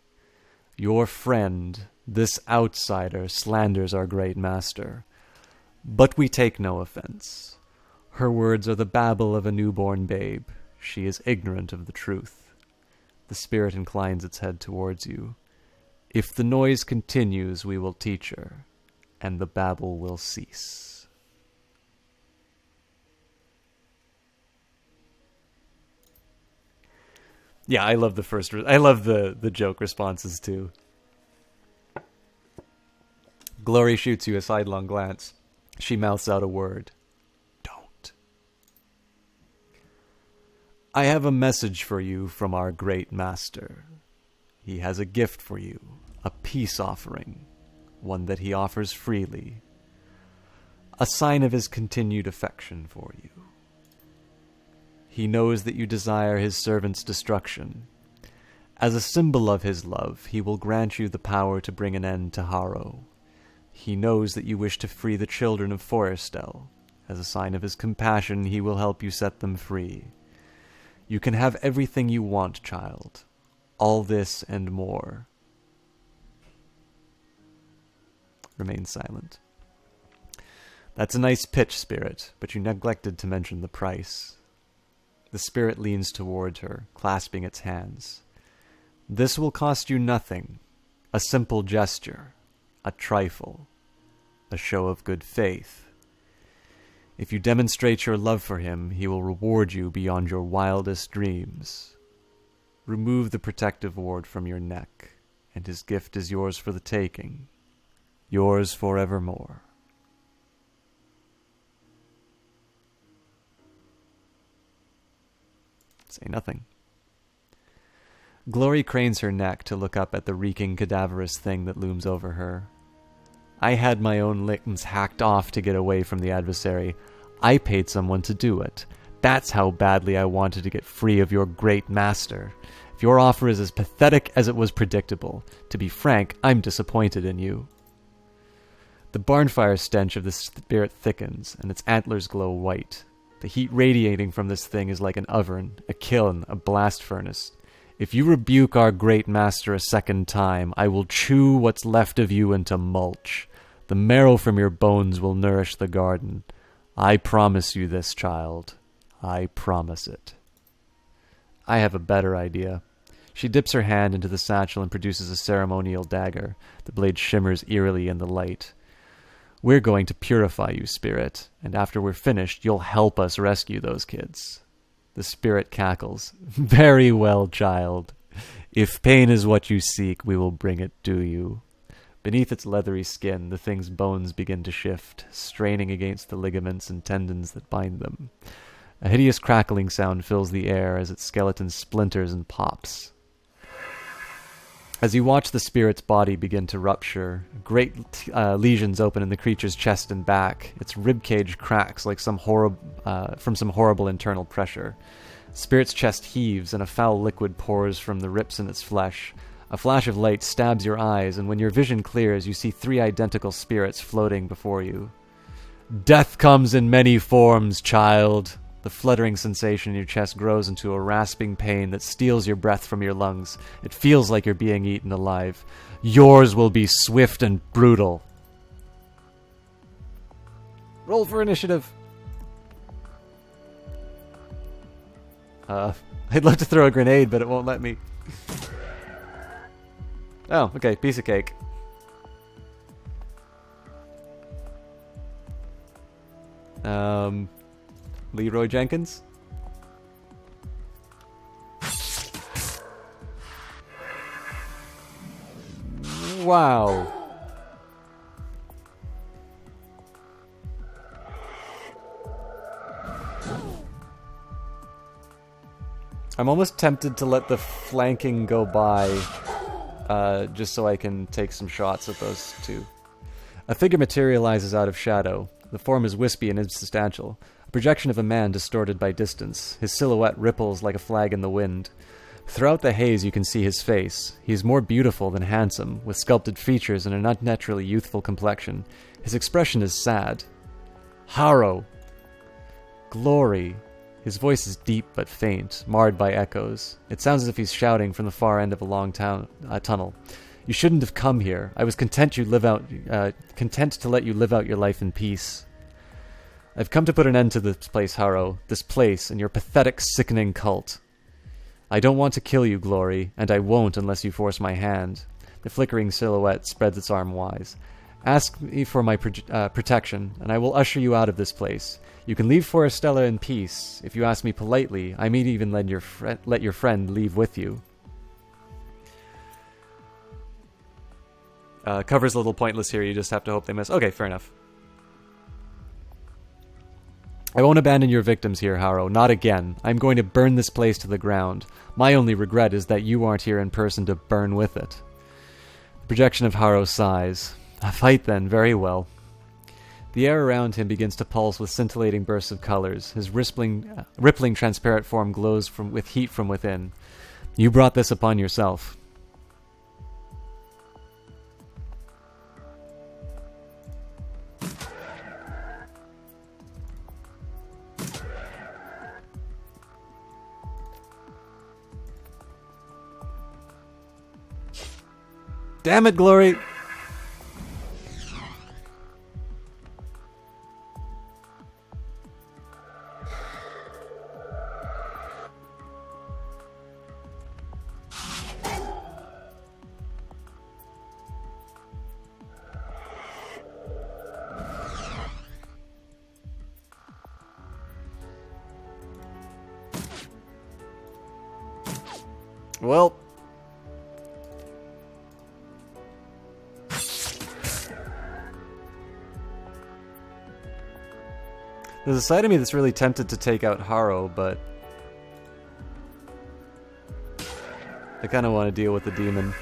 Your friend, this outsider, slanders our great master. But we take no offense. Her words are the babble of a newborn babe. She is ignorant of the truth. The spirit inclines its head towards you. If the noise continues, we will teach her, and the babble will cease. Yeah, I love I love the joke responses too. Glory shoots you a sidelong glance. She mouths out a word. Don't. I have a message for you from our great master. He has a gift for you, a peace offering, one that he offers freely, a sign of his continued affection for you. He knows that you desire his servant's destruction. As a symbol of his love, he will grant you the power to bring an end to Harrow. He knows that you wish to free the children of Forrestal. As a sign of his compassion, he will help you set them free. You can have everything you want, child. All this and more. Remain silent. That's a nice pitch, spirit, but you neglected to mention the price. The spirit leans toward her, clasping its hands. This will cost you nothing. A simple gesture. A trifle. A show of good faith. If you demonstrate your love for him, he will reward you beyond your wildest dreams. Remove the protective ward from your neck, and his gift is yours for the taking. Yours forevermore. Say nothing. Glory cranes her neck to look up at the reeking, cadaverous thing that looms over her. I had my own limbs hacked off to get away from the adversary. I paid someone to do it. That's how badly I wanted to get free of your great master. If your offer is as pathetic as it was predictable, to be frank, I'm disappointed in you. The barnfire stench of the spirit thickens, and its antlers glow white. The heat radiating from this thing is like an oven, a kiln, a blast furnace. If you rebuke our great master a second time, I will chew what's left of you into mulch. The marrow from your bones will nourish the garden. I promise you this, child. I promise it. I have a better idea. She dips her hand into the satchel and produces a ceremonial dagger. The blade shimmers eerily in the light. We're going to purify you, spirit, and after we're finished, you'll help us rescue those kids. The spirit cackles. Very well, child. If pain is what you seek, we will bring it to you. Beneath its leathery skin, the thing's bones begin to shift, straining against the ligaments and tendons that bind them. A hideous crackling sound fills the air as its skeleton splinters and pops. As you watch the spirit's body begin to rupture, great lesions open in the creature's chest and back. Its ribcage cracks like from some horrible internal pressure. Spirit's chest heaves, and a foul liquid pours from the rips in its flesh. A flash of light stabs your eyes, and when your vision clears, you see 3 identical spirits floating before you. Death comes in many forms, child. The fluttering sensation in your chest grows into a rasping pain that steals your breath from your lungs. It feels like you're being eaten alive. Yours will be swift and brutal. Roll for initiative. I'd love to throw a grenade, but it won't let me. Oh, okay, piece of cake. Leroy Jenkins? Wow. I'm almost tempted to let the flanking go by, just so I can take some shots at those two. A figure materializes out of shadow. The form is wispy and insubstantial, a projection of a man distorted by distance. His silhouette ripples like a flag in the wind. Throughout the haze you can see his face. He is more beautiful than handsome, with sculpted features and an unnaturally youthful complexion. His expression is sad. Harrow! Glory! His voice is deep but faint, marred by echoes. It sounds as if he's shouting from the far end of a long tunnel. You shouldn't have come here. I was content to let you live out your life in peace. I've come to put an end to this place, Harrow. This place and your pathetic, sickening cult. I don't want to kill you, Glory, and I won't unless you force my hand. The flickering silhouette spreads its arm wide. Ask me for my protection, and I will usher you out of this place. You can leave Forestella in peace. If you ask me politely, I may even let your friend leave with you. Cover's a little pointless here, you just have to hope they miss. Okay, fair enough. I won't abandon your victims here, Harrow. Not again. I'm going to burn this place to the ground. My only regret is that you aren't here in person to burn with it. The projection of Harrow sighs. A fight then, very well. The air around him begins to pulse with scintillating bursts of colors. His rippling transparent form glows with heat from within. You brought this upon yourself. Damn it, Glory! Well... There's a side of me that's really tempted to take out Harrow, but I kind of want to deal with the demon.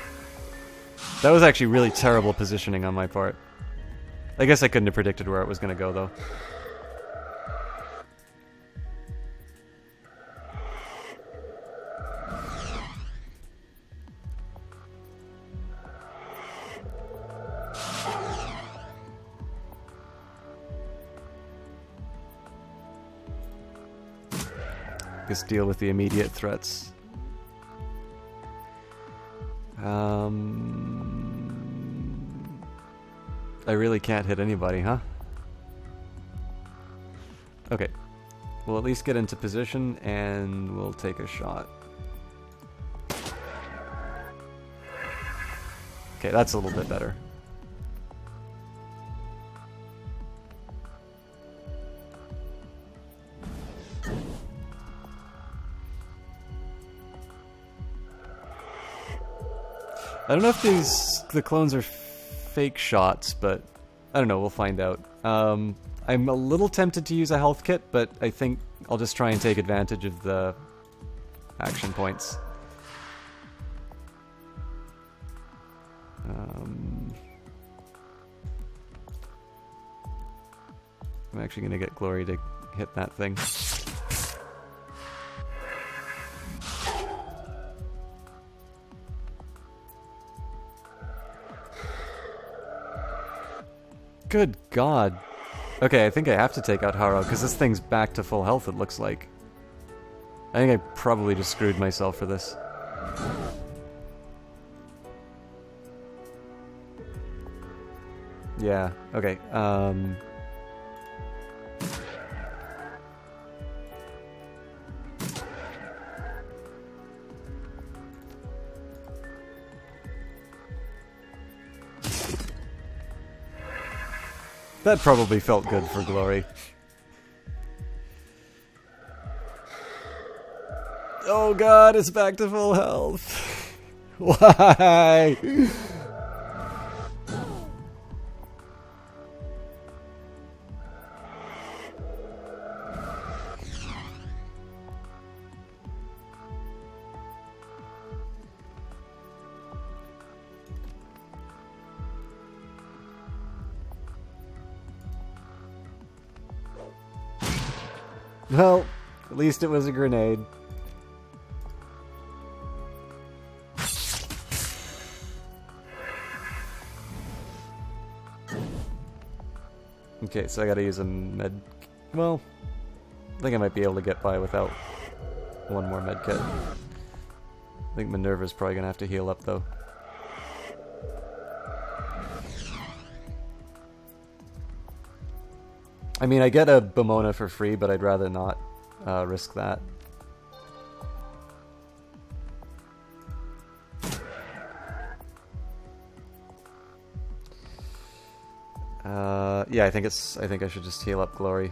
That was actually really terrible positioning on my part. I guess I couldn't have predicted where it was going to go, though. Just deal with the immediate threats. I really can't hit anybody, huh? Okay. We'll at least get into position and we'll take a shot. Okay, that's a little bit better. I don't know if the clones are fake shots, but I don't know, we'll find out. I'm a little tempted to use a health kit, but I think I'll just try and take advantage of the action points. I'm actually going to get Glory to hit that thing. Good God. Okay, I think I have to take out Harrow, because this thing's back to full health, it looks like. I think I probably just screwed myself for this. Yeah, okay, that probably felt good for Glory. Oh God, it's back to full health. Why? Well, at least it was a grenade. Okay, so I gotta use a med... Well, I think I might be able to get by without one more med kit. I think Minerva's probably gonna have to heal up, though. I mean, I get a Bimona for free, but I'd rather not risk that. Yeah, I think I should just heal up Glory.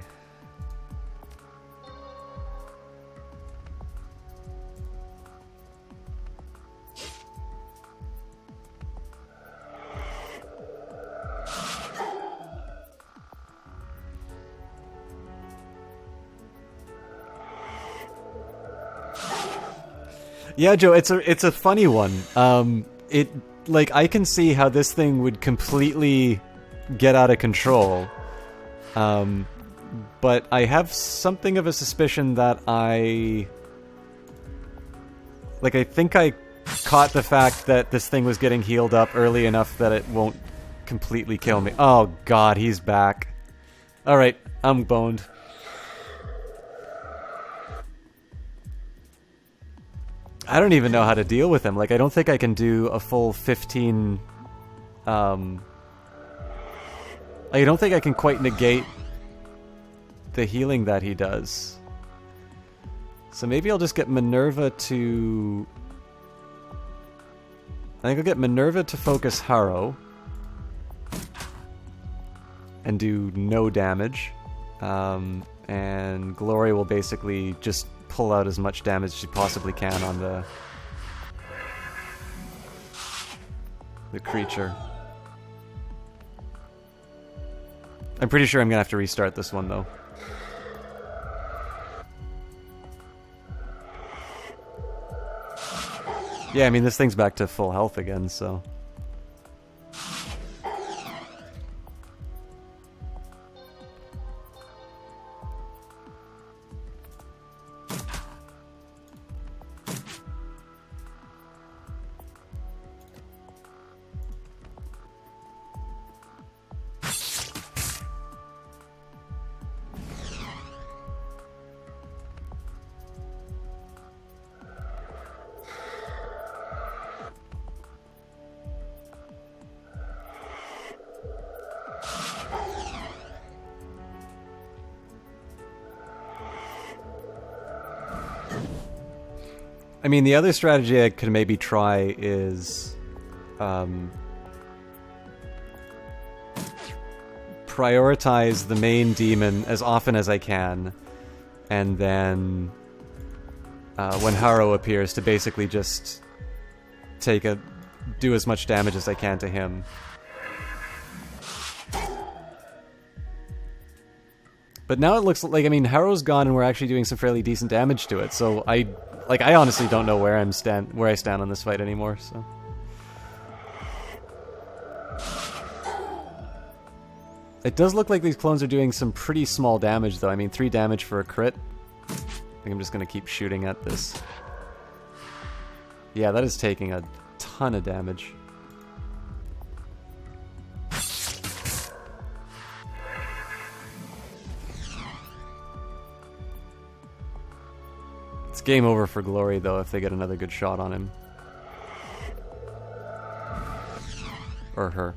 Yeah, Joe, it's a funny one. Like, I can see how this thing would completely get out of control. But I have something of a suspicion that I think I caught the fact that this thing was getting healed up early enough that it won't completely kill me. Oh god, he's back. Alright, I'm boned. I don't even know how to deal with him. Like, I don't think I can do a full 15... I don't think I can quite negate the healing that he does. So maybe I'll just get Minerva to... I think I'll get Minerva to focus Harrow. And do no damage. And Glory will basically just pull out as much damage as she possibly can on the creature. I'm pretty sure I'm gonna have to restart this one, though. Yeah, I mean, this thing's back to full health again, so... I mean, the other strategy I could maybe try is prioritize the main demon as often as I can, and then when Harrow appears, to basically just do as much damage as I can to him. But now it looks like, I mean, Harrow's gone and we're actually doing some fairly decent damage to it, so I honestly don't know where I stand on this fight anymore, so... It does look like these clones are doing some pretty small damage, though. I mean, 3 damage for a crit. I think I'm just gonna keep shooting at this. Yeah, that is taking a ton of damage. It's game over for Glory, though, if they get another good shot on him. Or her.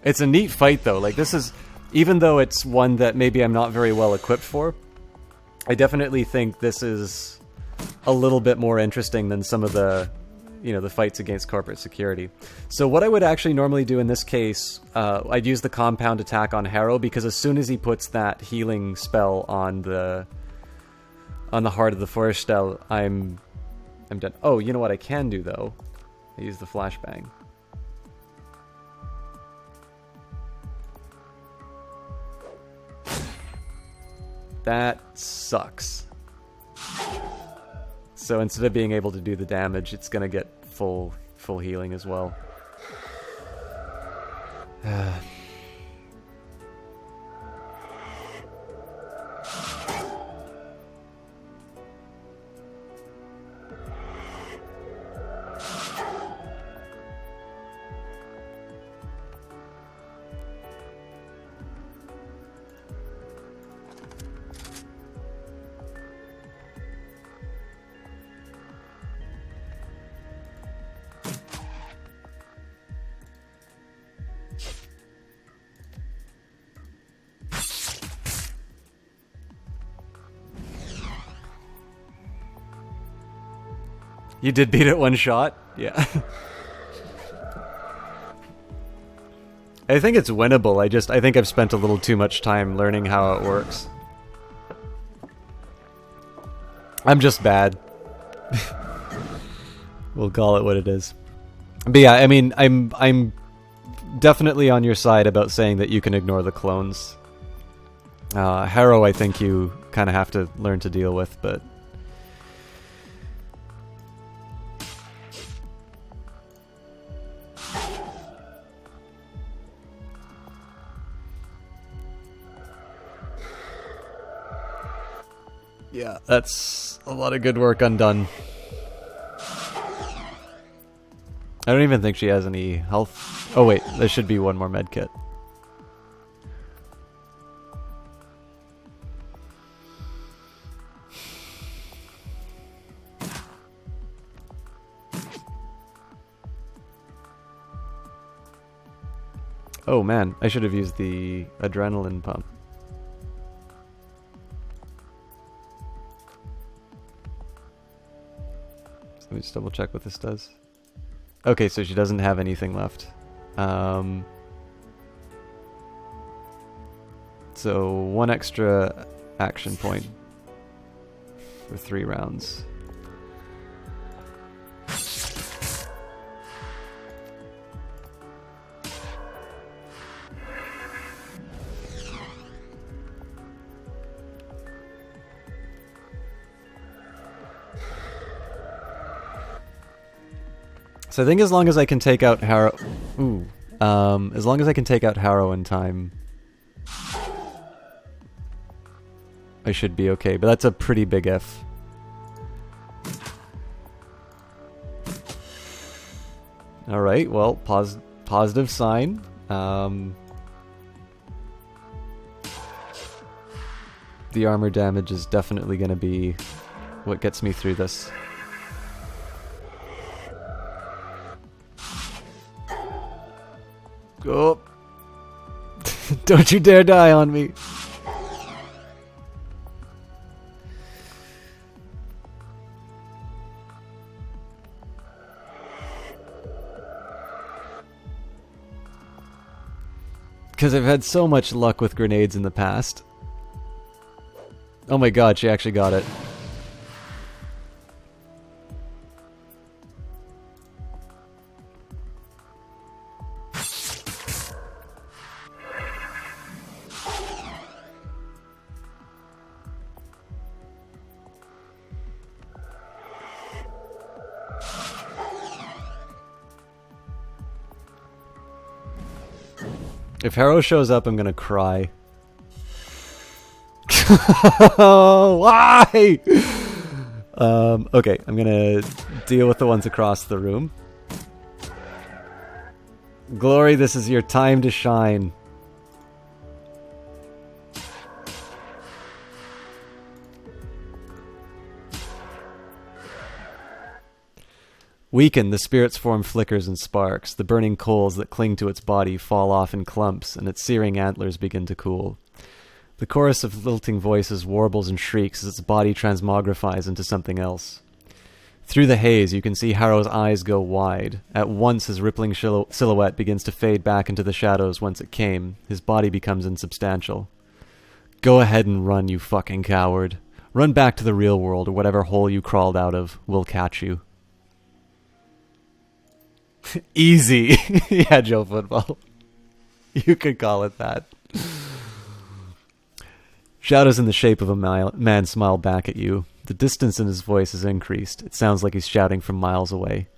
It's a neat fight, though. Like, this is... Even though it's one that maybe I'm not very well equipped for, I definitely think this is a little bit more interesting than some of the, you know, the fights against corporate security. So what I would actually normally do in this case, I'd use the compound attack on Harrow, because as soon as he puts that healing spell on the Heart of the Forestell, I'm done. Oh, you know what I can do, though? I use the flashbang. That sucks. So instead of being able to do the damage, it's gonna get full healing as well. You did beat it one shot? Yeah. I think it's winnable. I think I've spent a little too much time learning how it works. I'm just bad. We'll call it what it is. But yeah, I mean, I'm definitely on your side about saying that you can ignore the clones. Harrow, I think you kind of have to learn to deal with, but... yeah, that's a lot of good work undone. I don't even think she has any health. Oh wait, there should be one more med kit. Oh man, I should have used the adrenaline pump. Let me just double check what this does. Okay, so she doesn't have anything left. So one extra action point for 3 rounds. So I think as long as I can take out Harrow... Ooh. As long as I can take out Harrow in time, I should be okay. But that's a pretty big if. Alright, well, positive sign. The armor damage is definitely going to be what gets me through this. Oh. Don't you dare die on me. Because I've had so much luck with grenades in the past. Oh my god, she actually got it. If Harrow shows up, I'm gonna cry. Why? Okay, I'm gonna deal with the ones across the room. Glory, this is your time to shine. Weakened, the spirit's form flickers and sparks. The burning coals that cling to its body fall off in clumps, and its searing antlers begin to cool. The chorus of lilting voices warbles and shrieks as its body transmogrifies into something else. Through the haze, you can see Harrow's eyes go wide. At once, his rippling silhouette begins to fade back into the shadows whence it came. His body becomes insubstantial. Go ahead and run, you fucking coward. Run back to the real world, or whatever hole you crawled out of. We'll catch you. Easy. Yeah, Joe Football. You could call it that. Shadows in the shape of a man smile back at you. The distance in his voice is increased. It sounds like he's shouting from miles away.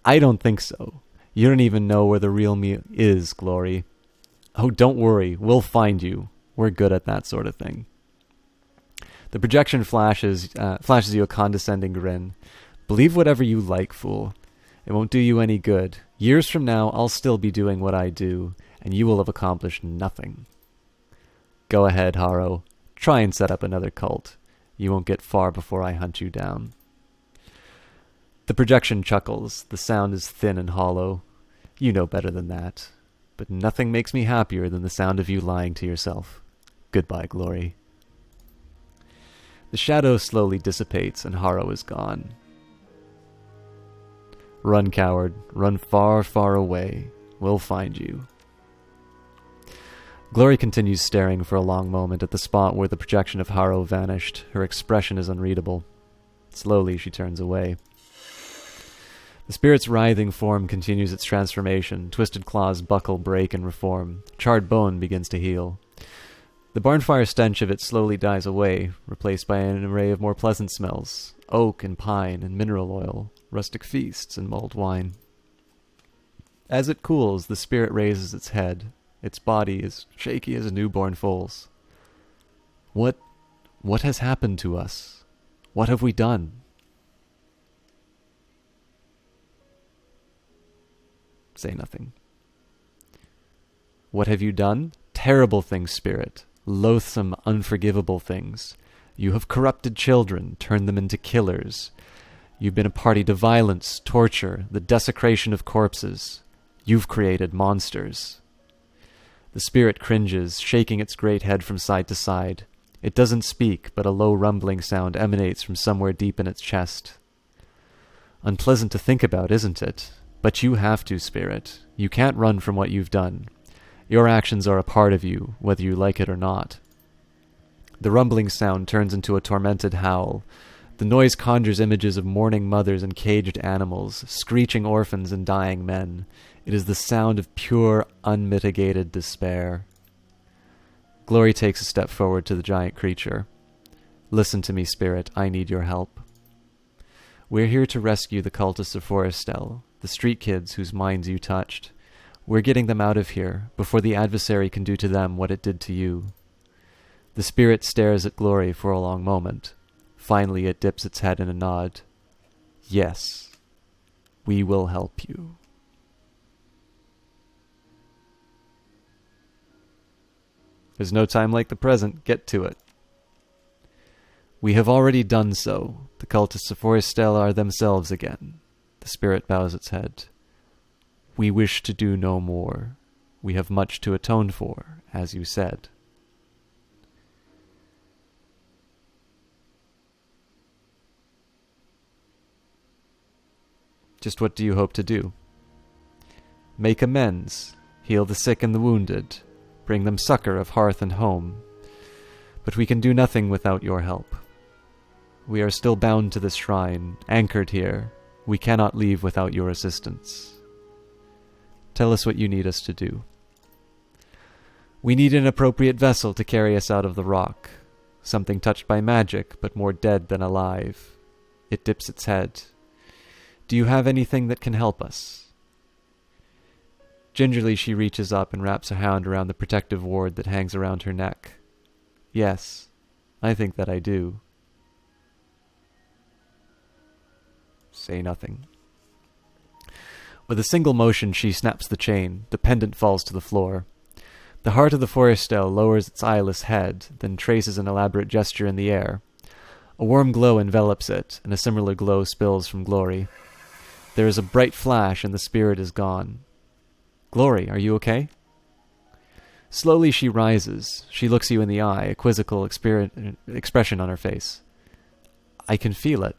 I don't think so. You don't even know where the real me is, Glory. Oh, don't worry. We'll find you. We're good at that sort of thing. The projection flashes you a condescending grin. Believe whatever you like, fool. It won't do you any good. Years from now, I'll still be doing what I do, and you will have accomplished nothing. Go ahead, Harrow. Try and set up another cult. You won't get far before I hunt you down. The projection chuckles. The sound is thin and hollow. You know better than that. But nothing makes me happier than the sound of you lying to yourself. Goodbye, Glory. The shadow slowly dissipates, and Harrow is gone. Run, coward. Run far, far away. We'll find you. Glory continues staring for a long moment at the spot where the projection of Haro vanished. Her expression is unreadable. Slowly, she turns away. The spirit's writhing form continues its transformation. Twisted claws buckle, break, and reform. Charred bone begins to heal. The barnfire stench of it slowly dies away, replaced by an array of more pleasant smells. Oak and pine and mineral oil, rustic feasts and mulled wine. As it cools, the spirit raises its head. Its body is shaky as a newborn foal's. What has happened to us? What have we done? Say nothing. What have you done? Terrible things, spirit. Loathsome, unforgivable things. You have corrupted children, turned them into killers. You've been a party to violence, torture, the desecration of corpses. You've created monsters. The spirit cringes, shaking its great head from side to side. It doesn't speak, but a low rumbling sound emanates from somewhere deep in its chest. Unpleasant to think about, isn't it? But you have to, spirit. You can't run from what you've done. Your actions are a part of you, whether you like it or not. The rumbling sound turns into a tormented howl. The noise conjures images of mourning mothers and caged animals, screeching orphans and dying men. It is the sound of pure, unmitigated despair. Glory takes a step forward to the giant creature. Listen to me, spirit. I need your help. We're here to rescue the cultists of Forestel, the street kids whose minds you touched. We're getting them out of here, before the adversary can do to them what it did to you. The spirit stares at Glory for a long moment. Finally, it dips its head in a nod. Yes, we will help you. There's no time like the present. Get to it. We have already done so. The cultists of Forestel are themselves again. The spirit bows its head. We wish to do no more. We have much to atone for, as you said. Just what do you hope to do? Make amends, heal the sick and the wounded, bring them succor of hearth and home. But we can do nothing without your help. We are still bound to this shrine, anchored here. We cannot leave without your assistance. Tell us what you need us to do. We need an appropriate vessel to carry us out of the rock. Something touched by magic, but more dead than alive. It dips its head. Do you have anything that can help us? Gingerly she reaches up and wraps a hand around the protective ward that hangs around her neck. Yes, I think that I do. Say nothing. With a single motion she snaps the chain. The pendant falls to the floor. The heart of the Forestel lowers its eyeless head, then traces an elaborate gesture in the air. A warm glow envelops it, and a similar glow spills from Glory. There is a bright flash, and the spirit is gone. Glory, are you okay? Slowly she rises. She looks you in the eye, a quizzical expression on her face. I can feel it.